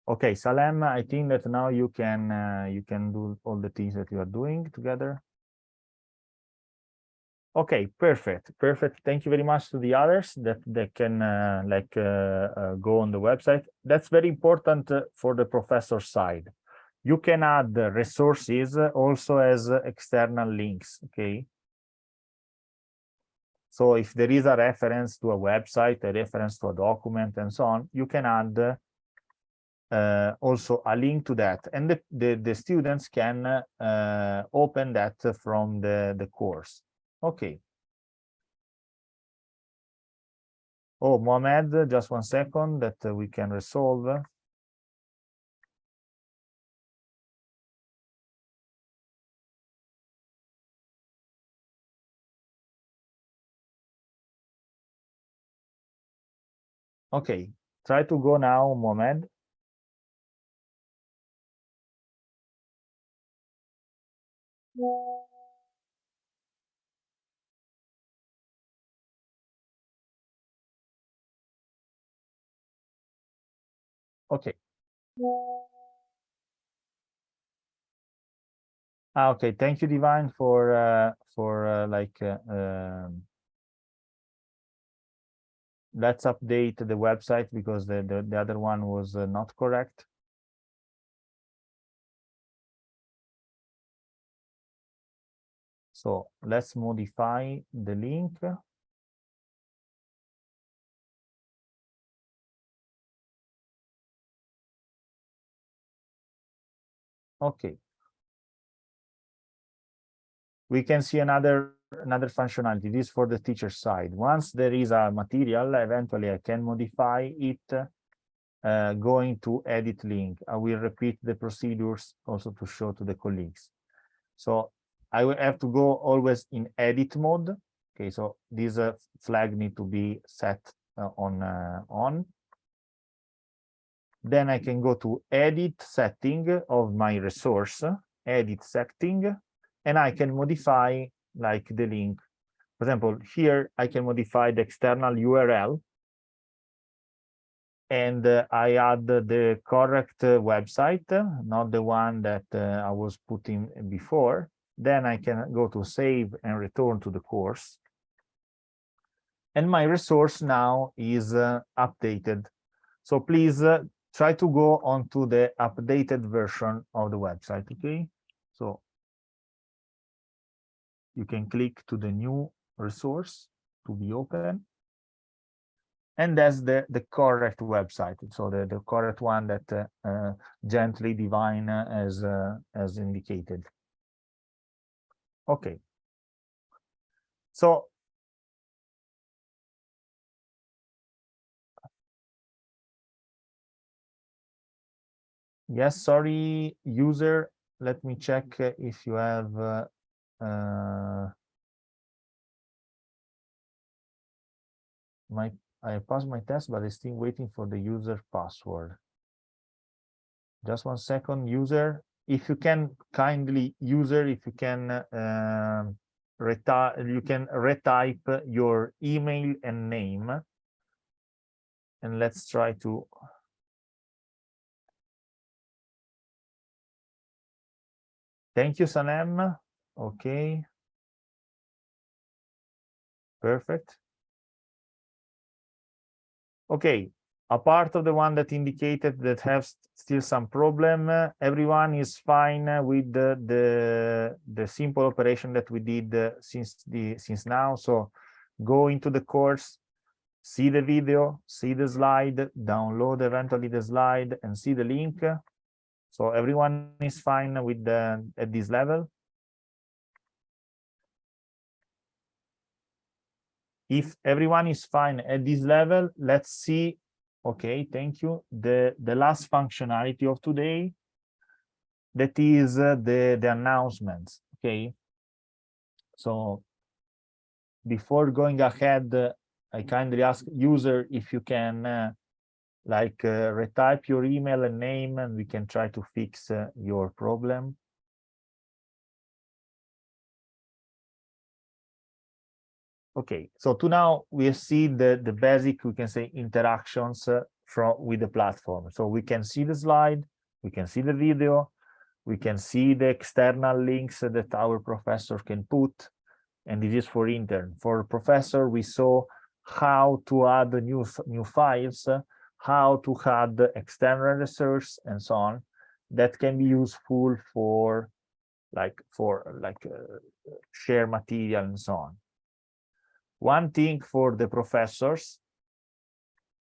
Okay, Salem, I think that now you can do all the things that you are doing together. Okay, perfect. Thank you very much to the others that can go on the website. That's very important for the professor side. You can add resources also as external links, okay? So if there is a reference to a website, a reference to a document and so on, you can add also a link to that, and the students can open that from the course. Okay. Oh, Mohamed, just 1 second that we can resolve. Okay, try to go now, Mohamed. Okay. Okay, thank you, Divine, for let's update the website because the other one was not correct. So let's modify the link. Okay. We can see another functionality. This is for the teacher side. Once there is a material, eventually I can modify it going to edit link. I will repeat the procedures also to show to the colleagues. So I will have to go always in edit mode. Okay, so this flag need to be set on. Then I can go to edit setting of my resource, edit setting, and I can modify like the link. For example, here I can modify the external URL, and I add the correct website, not the one that I was putting before. Then I can go to save and return to the course. And my resource now is updated. So please try to go onto the updated version of the website, okay? So you can click to the new resource to be open. And that's the correct website. So the correct one that gently divine as indicated. Okay. So yes, sorry, user. Let me check if you have I passed my test, but I'm still waiting for the user password. Just 1 second, user. If you can kindly, user, if you can retype your email and name, and let's try to. Thank you, Sanem. Okay. Perfect. Okay. Apart of the one that indicated that have still some problem, everyone is fine with the simple operation that we did since now. So go into the course, see the video, see the slide, download eventually the slide, and see the link. So everyone is fine with at this level. If everyone is fine at this level, let's see. Okay, thank you. The last functionality of today, that is the announcements. Okay. So before going ahead, I kindly ask user if you can retype your email and name, and we can try to fix your problem. Okay, so to now we see the basic, we can say, interactions with the platform. So we can see the slide, we can see the video, we can see the external links that our professor can put, and this is for intern. For professor, we saw how to add new files, how to add external research, and so on. That can be useful for share material and so on. One thing for the professors,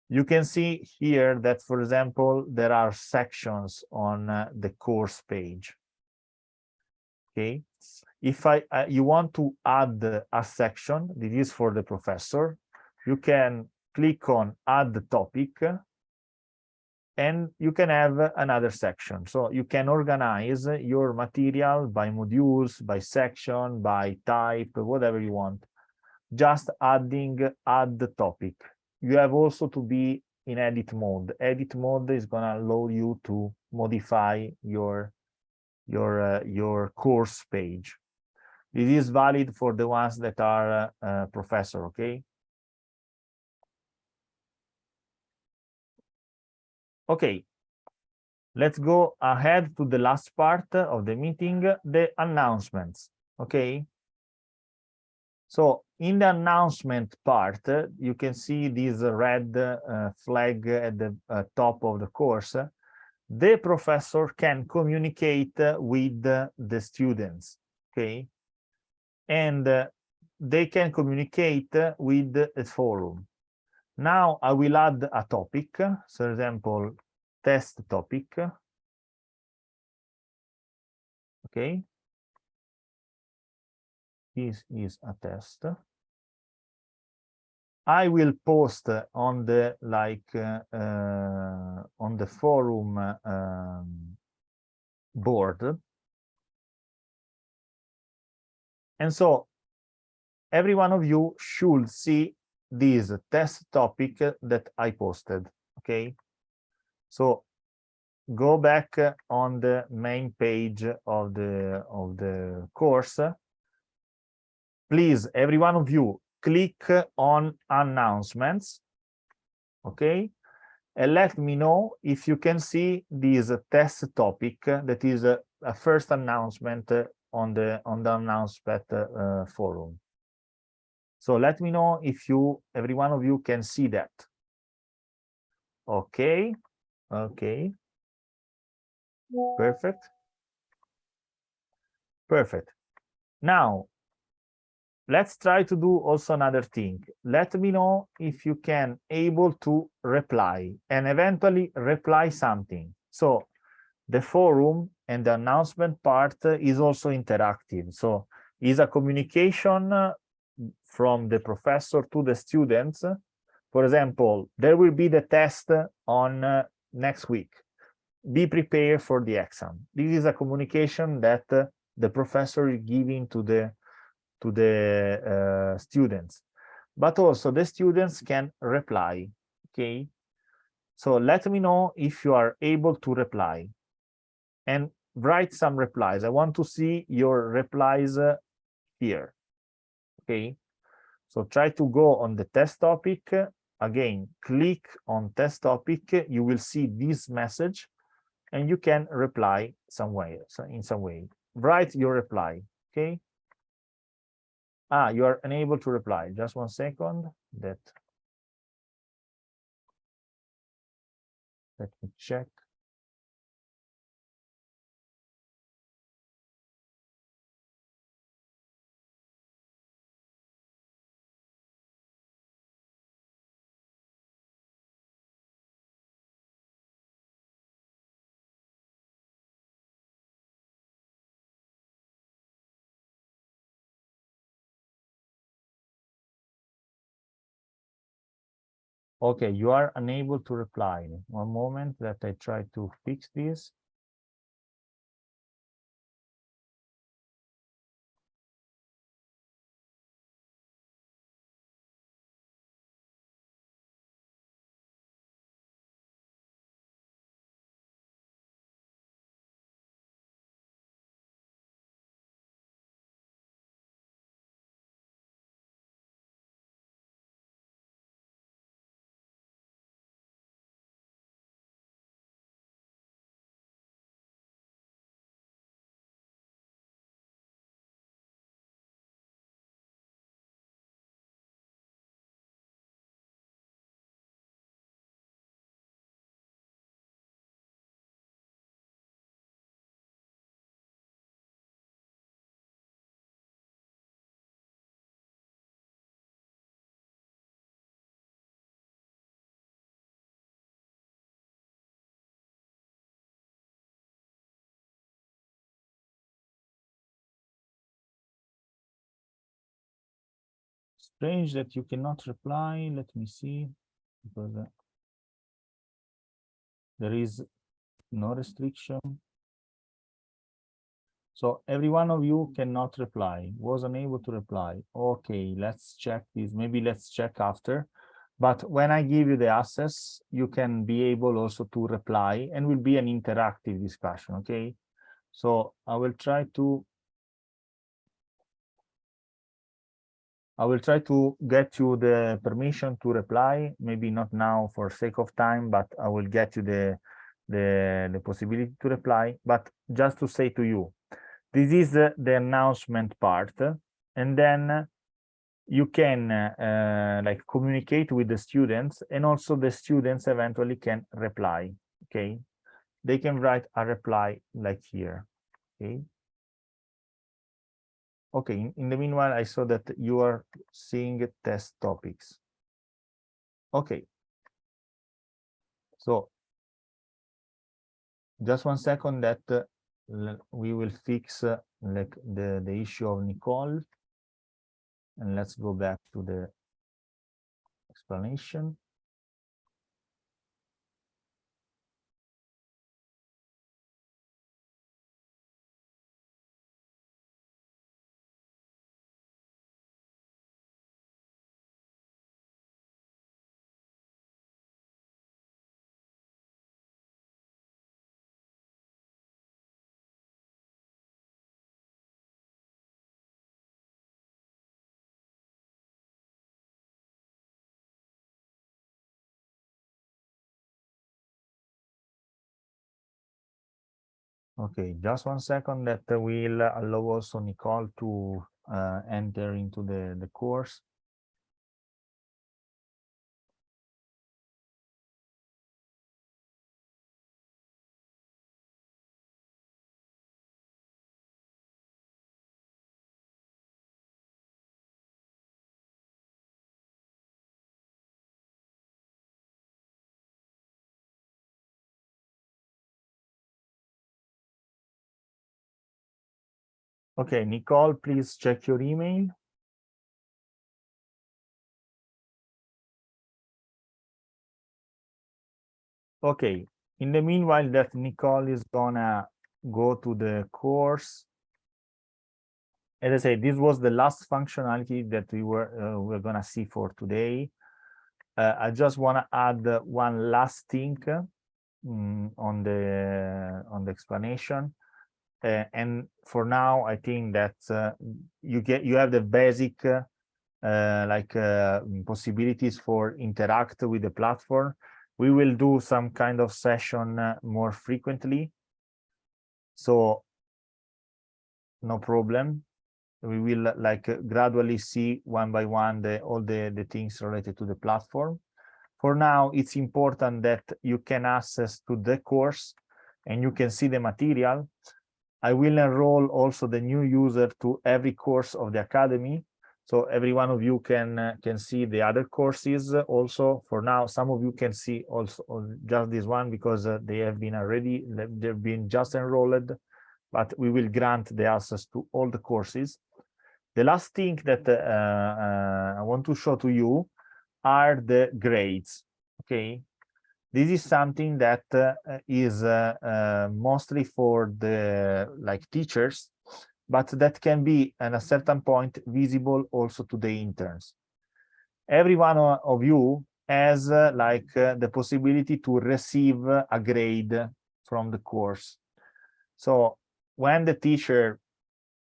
you can see here that, for example, there are sections on the course page. Okay, if you want to add a section, this is for the professor, you can click on add the topic, and you can have another section. So you can organize your material by modules, by section, by type, whatever you want. Just add the topic. You have also to be in edit mode. Edit mode is going to allow you to modify your course page. This is valid for the ones that are professor. Okay. Okay. Let's go ahead to the last part of the meeting, the announcements. Okay. So in the announcement part, you can see this red flag at the top of the course. The professor can communicate with the students, okay? And they can communicate with a forum. Now I will add a topic, for example, test topic, okay? This is a test. I will post on the on the forum board, and so every one of you should see this test topic that I posted. Okay, so go back on the main page of the course. Please, every one of you, click on announcements, okay, and let me know if you can see this test topic that is a first announcement on the announcement forum. So let me know if every one of you can see that. Okay, okay, perfect, perfect. Now let's try to do also another thing. Let me know if you can able to reply and eventually reply something. So the forum and the announcement part is also interactive. So is a communication from the professor to the students. For example, there will be the test on next week. Be prepared for the exam. This is a communication that the professor is giving to the students, but also the students can reply. Okay, so let me know if you are able to reply and write some replies. I want to see your replies here. Okay, so try to go on the test topic. Again, click on test topic. You will see this message and you can reply some way, so in some way. Write your reply. Okay. You are unable to reply. Just 1 second. Let me check. Okay, you are unable to reply. One moment that I try to fix this. Strange that you cannot reply. Let me see, because there is no restriction. So every one of you cannot reply, was unable to reply. Okay, let's check this. Maybe let's check after. But when I give you the access, you can be able also to reply and will be an interactive discussion, okay? So I will try to get you the permission to reply, maybe not now for sake of time, but I will get you the possibility to reply. But just to say to you, this is the announcement part, and then you can like communicate with the students, and also the students eventually can reply. Okay, they can write a reply like here. Okay. Okay, in the meanwhile, I saw that you are seeing test topics. Okay. So just 1 second that we will fix like the issue of Nicole. And let's go back to the explanation. Okay, just 1 second that will allow also Nicole to enter into the course. Okay, Nicole, please check your email. Okay, in the meanwhile that Nicole is gonna go to the course, as I said, this was the last functionality that we're gonna see for today. I just wanna add one last thing on the explanation. And for now, I think that you have the basic possibilities for interact with the platform. We will do some kind of session more frequently, so no problem. We will gradually see one by one all the things related to the platform. For now, it's important that you can access to the course and you can see the material. I will enroll also the new user to every course of the Academy. So every one of you can see the other courses also. For now, some of you can see also just this one because they have been already, they've been just enrolled, but we will grant the access to all the courses. The last thing that I want to show to you are the grades, okay? This is something that is mostly for the teachers, but that can be at a certain point visible also to the interns. Every one of you has the possibility to receive a grade from the course. So when the teacher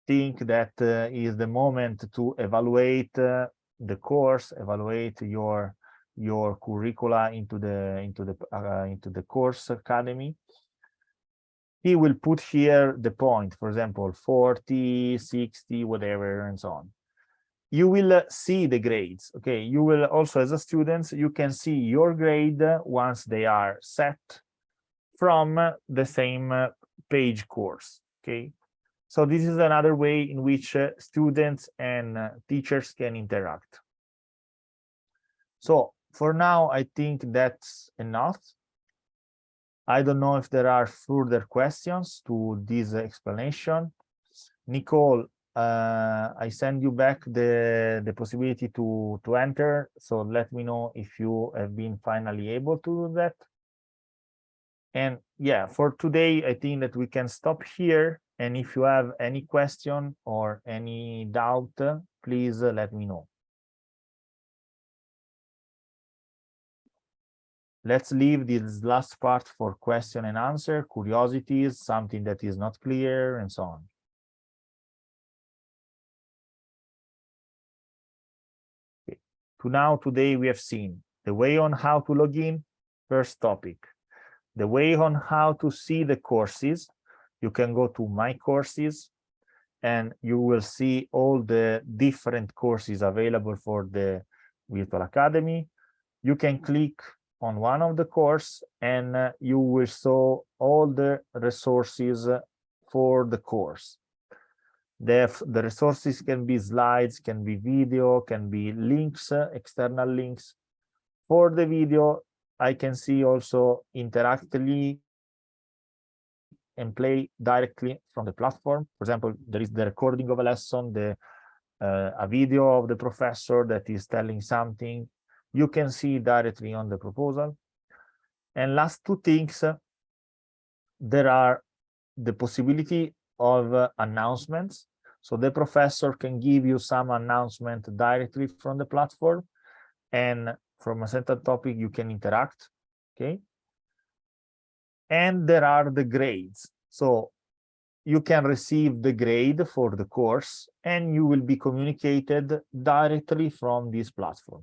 think that is the moment to evaluate the course, evaluate your curricula into the course academy, he will put here the point, for example, 40, 60, whatever, and so on. You will see the grades, okay? You will also, as a student, you can see your grade once they are set from the same page course, okay? So this is another way in which students and teachers can interact. So for now, I think that's enough. I don't know if there are further questions to this explanation. Nicole, I send you back the possibility to enter. So let me know if you have been finally able to do that. And yeah, for today, I think that we can stop here. And if you have any question or any doubt, please let me know. Let's leave this last part for question and answer, curiosities, something that is not clear, and so on. Okay. Today we have seen the way on how to log in, first topic. The way on how to see the courses. You can go to My Courses, and you will see all the different courses available for the Virtual Academy. You can click on one of the course and you will see all the resources for the course. The resources can be slides, can be video, can be links, external links. For the video, I can see also interactively and play directly from the platform. For example, there is the recording of a lesson, a video of the professor that is telling something. You can see directly on the proposal. And last two things, there are the possibility of announcements. So the professor can give you some announcement directly from the platform, and from a certain topic you can interact, okay? And there are the grades. So you can receive the grade for the course and you will be communicated directly from this platform.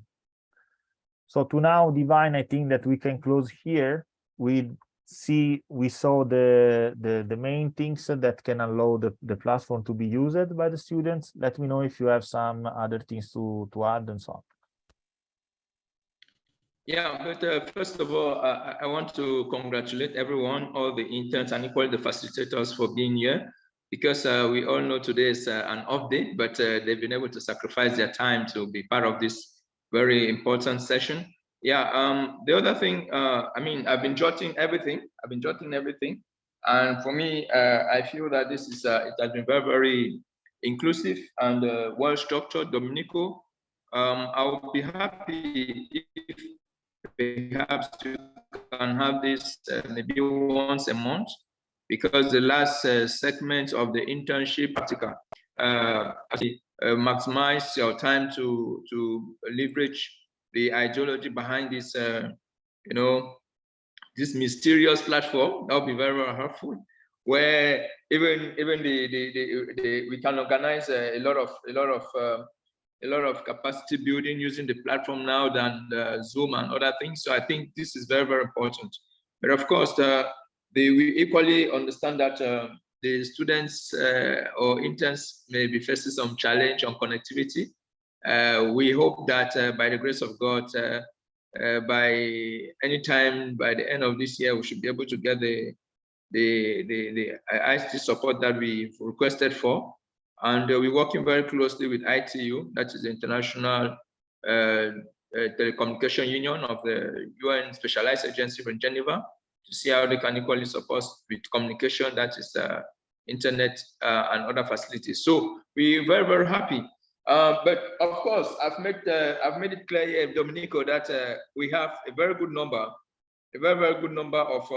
So to now, Divine, I think that we can close here. We saw the main things that can allow the platform to be used by the students. Let me know if you have some other things to add and so on. Yeah, but first of all, I want to congratulate everyone, all the interns and equally the facilitators for being here, because we all know today is an off day, but they've been able to sacrifice their time to be part of this very important session. Yeah, the other thing, I mean, I've been jotting everything. And for me, I feel that this is, it has been very, very inclusive and well-structured, Domenico. I would be happy if perhaps you can have this maybe once a month, because the last segment of the internship practical maximize your time to leverage the ideology behind this, you know, this mysterious platform. That would be very, very helpful. Where even we can organize a lot of capacity building using the platform now than Zoom and other things. So I think this is very, very important. But of course, we equally understand that the students or interns may be facing some challenge on connectivity. We hope that by the grace of God, by any time by the end of this year, we should be able to get the ICT support that we've requested for. And we're working very closely with ITU, that is the International Telecommunication Union of the UN Specialized Agency from Geneva, to see how they can equally support with communication, that is internet and other facilities. So we're very, very happy. But of course, I've made it clear here, Domenico, that we have a very good number of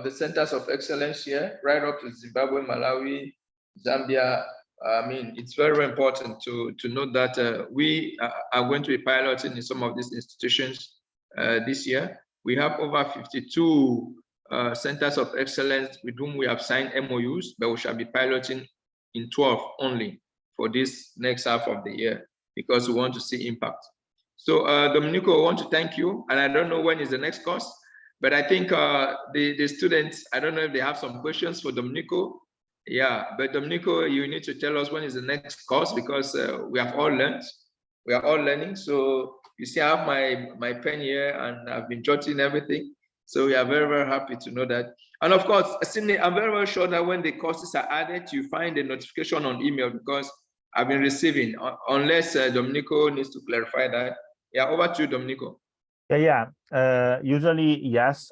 the centers of excellence here, right up to Zimbabwe, Malawi, Zambia. I mean, it's very, very important to note that we are going to be piloting in some of these institutions this year. We have over 52 centers of excellence with whom we have signed MOUs, but we shall be piloting in 12 only for this next half of the year, because we want to see impact. So Domenico, I want to thank you. And I don't know when is the next course, but I think the students, I don't know if they have some questions for Domenico. Yeah, but Domenico, you need to tell us when is the next course, because we have all learned. We are all learning. So you see, I have my pen here and I've been jotting everything. So we are very, very happy to know that. And of course, Sydney, I'm very, very sure that when the courses are added, you find a notification on email, because I've been receiving, unless Domenico needs to clarify that. Yeah, over to you, Domenico. Yeah. Usually, yes.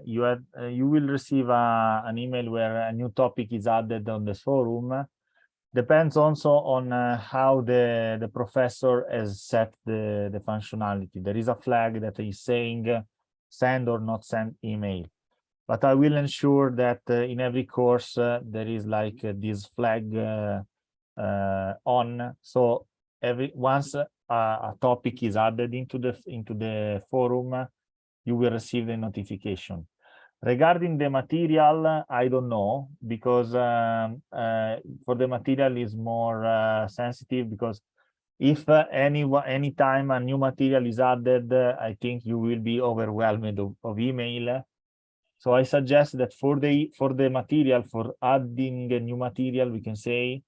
You will receive an email where a new topic is added on the forum. Depends also on how the professor has set the functionality. There is a flag that is saying send or not send email, but I will ensure that in every course there is like this flag on. So once a topic is added into the forum, you will receive the notification. Regarding the material, I don't know, because for the material is more sensitive, because if any time a new material is added, I think you will be overwhelmed of email. So I suggest that for the material, for adding a new material, we can say,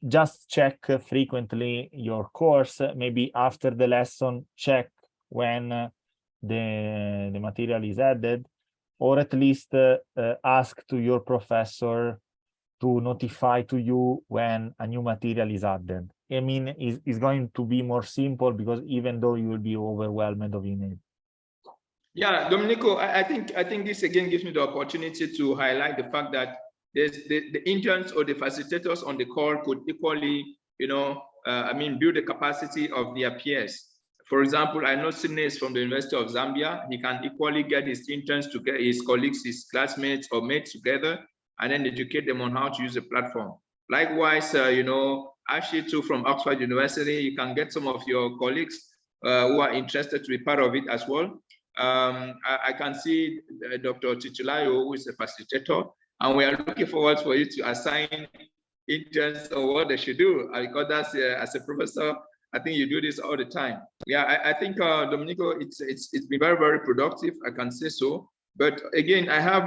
just check frequently your course. Maybe after the lesson, check when the material is added, or at least ask to your professor to notify to you when a new material is added. I mean, it's going to be more simple, because even though you will be overwhelmed of email. Yeah, Domenico, I think this again gives me the opportunity to highlight the fact that the interns or the facilitators on the call could equally, build the capacity of their peers. For example, I know Sydney is from the University of Zambia. He can equally get his interns to get his colleagues, his classmates or mates together, and then educate them on how to use the platform. Likewise, Ashley too from Oxford University, you can get some of your colleagues who are interested to be part of it as well. I can see Dr. Titilayo, who is a facilitator, and we are looking forward for you to assign interns or what they should do. Because that's as a professor, I think you do this all the time. Yeah, I think Domenico, it's been very, very productive. I can say so. But again, I have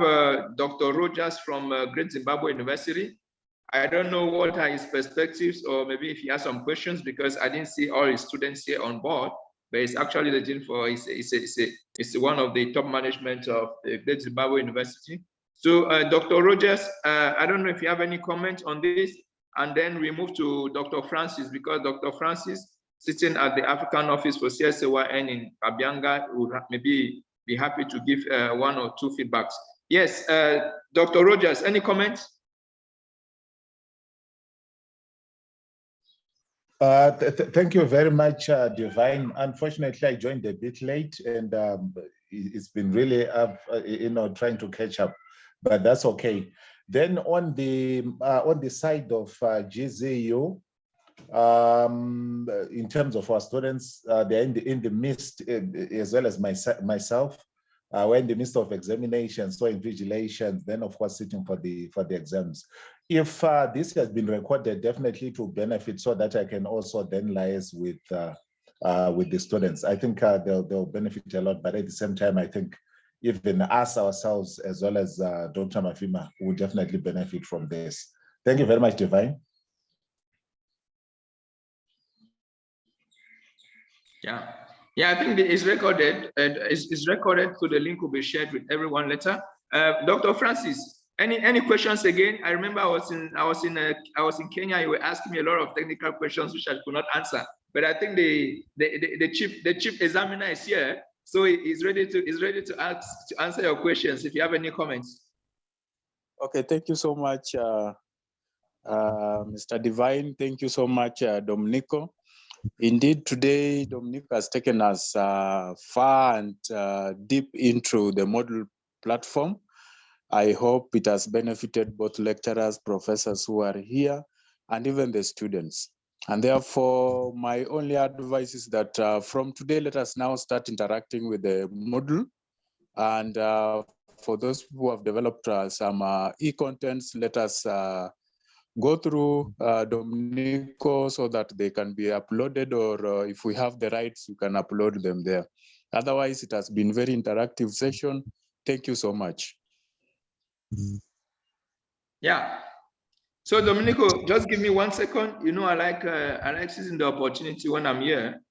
Dr. Rogers from Great Zimbabwe University. I don't know what are his perspectives, or maybe if he has some questions, because I didn't see all his students here on board. But it's actually the dean for it's one of the top management of the Great Zimbabwe University. So Dr. Rogers, I don't know if you have any comment on this, and then we move to Dr. Francis, because Dr. Francis, sitting at the African office for GCSAYN in Kabianga, would maybe be happy to give one or two feedbacks. Yes, Dr. Rogers, any comments? Thank you very much, Divine. Unfortunately, I joined a bit late, and it's been really, trying to catch up, but that's okay. Then on the side of GZU, in terms of our students, they're in the midst, as well as myself. We're in the midst of examinations, so invigilation, then of course sitting for the exams. If this has been recorded, definitely to benefit, so that I can also then liaise with the students. I think they'll benefit a lot, but at the same time, I think even us ourselves, as well as Dr. Mafima, will definitely benefit from this. Thank you very much, Divine. Yeah, I think it's recorded. It's recorded, so the link will be shared with everyone later. Dr. Francis, any questions again? I remember I was in Kenya. You were asking me a lot of technical questions which I could not answer. But I think the chief examiner is here, so he's ready to answer your questions if you have any comments. Okay, thank you so much, Mr. Divine. Thank you so much, Domenico. Indeed, today, Domenico has taken us far and deep into the model platform. I hope it has benefited both lecturers, professors who are here, and even the students. And therefore, my only advice is that from today, let us now start interacting with the module. And for those who have developed some e-contents, let us go through Domenico so that they can be uploaded, or if we have the rights, you can upload them there. Otherwise, it has been very interactive session. Thank you so much. Yeah. So Domenico, just give me 1 second. You know, I like seizing the opportunity when I'm here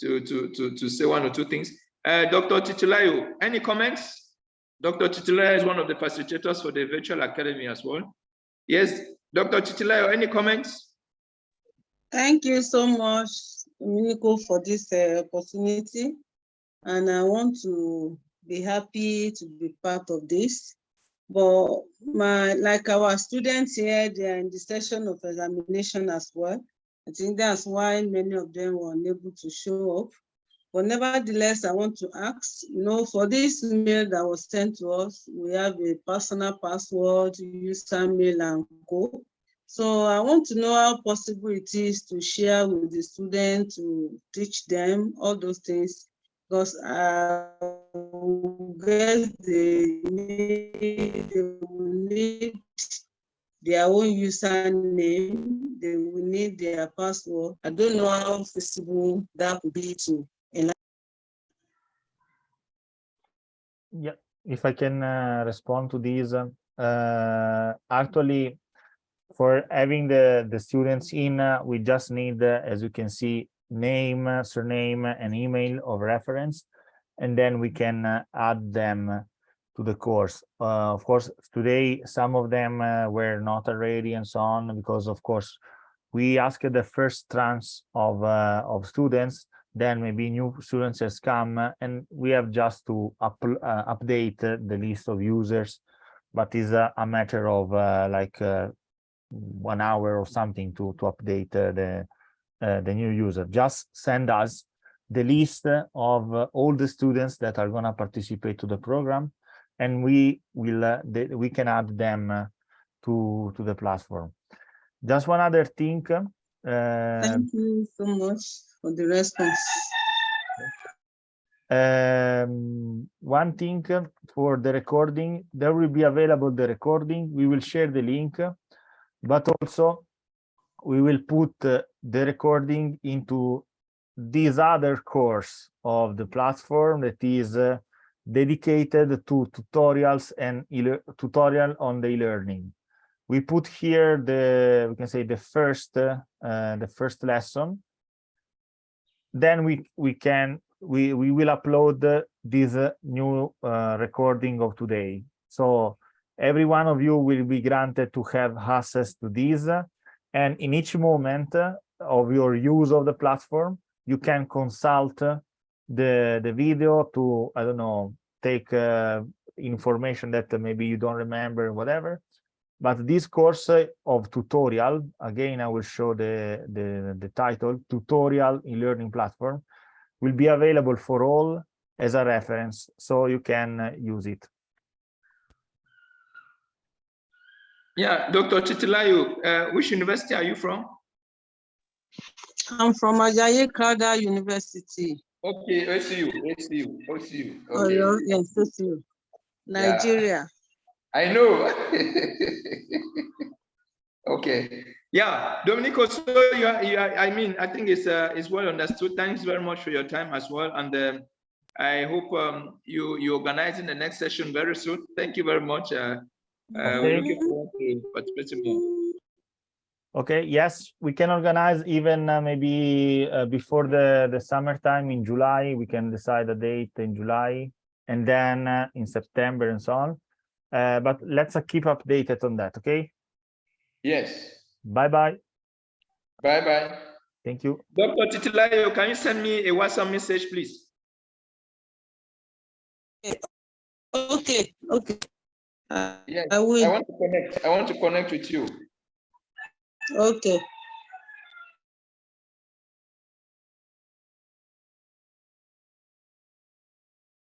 to say 1 or 2 things. Dr. Titilayo, any comments? Dr. Titilayo is one of the facilitators for the virtual academy as well. Yes, Dr. Titilayo, any comments? Thank you so much, Domenico, for this opportunity. And I want to be happy to be part of this. But like our students here, they are in the session of examination as well. I think that's why many of them were unable to show up. But nevertheless, I want to ask, for this mail that was sent to us, we have a personal password, username, and co. So I want to know how possible it is to share with the students, to teach them all those things, because I guess they will need their own username, they will need their password. I don't know how feasible that would be to enlarge. Yeah, if I can respond to these, actually, for having the students in, we just need, as you can see, name, surname, and email of reference, and then we can add them to the course. Of course, today, some of them were not ready and so on, because of course, we asked the first tranche of students, then maybe new students has come, and we have just to update the list of users, but it's a matter of 1 hour or something to update the new user. Just send us the list of all the students that are going to participate to the program, and we can add them to the platform. Just one other thing. Thank you so much for the response. One thing for the recording, there will be available the recording. We will share the link, but also we will put the recording into this other course of the platform that is dedicated to tutorials and tutorial on the e-learning. We put here we can say the first lesson. Then we will upload this new recording of today. So every one of you will be granted to have access to this, and in each moment of your use of the platform, you can consult the video to, I don't know, take information that maybe you don't remember, whatever. But this course of tutorial, again, I will show the title, Tutorial in Learning Platform, will be available for all as a reference, so you can use it. Yeah, Dr. Titilayo, which university are you from? I'm from Ajayi Crowther University. Okay, OCU. Okay. Oh, yes, OCU. Nigeria. Yeah, I know. Okay. Yeah, Domenico, so I mean, I think it's well understood. Thanks very much for your time as well. And I hope you organize in the next session very soon. Thank you very much. We're looking forward to participating more. Okay, yes, we can organize even maybe before the summertime in July. We can decide a date in July and then in September and so on. But let's keep updated on that, okay? Yes. Bye-bye. Bye-bye. Thank you. Dr. Titilayo, can you send me a WhatsApp message, please? Okay. Yes, I will. I want to connect with you. Okay.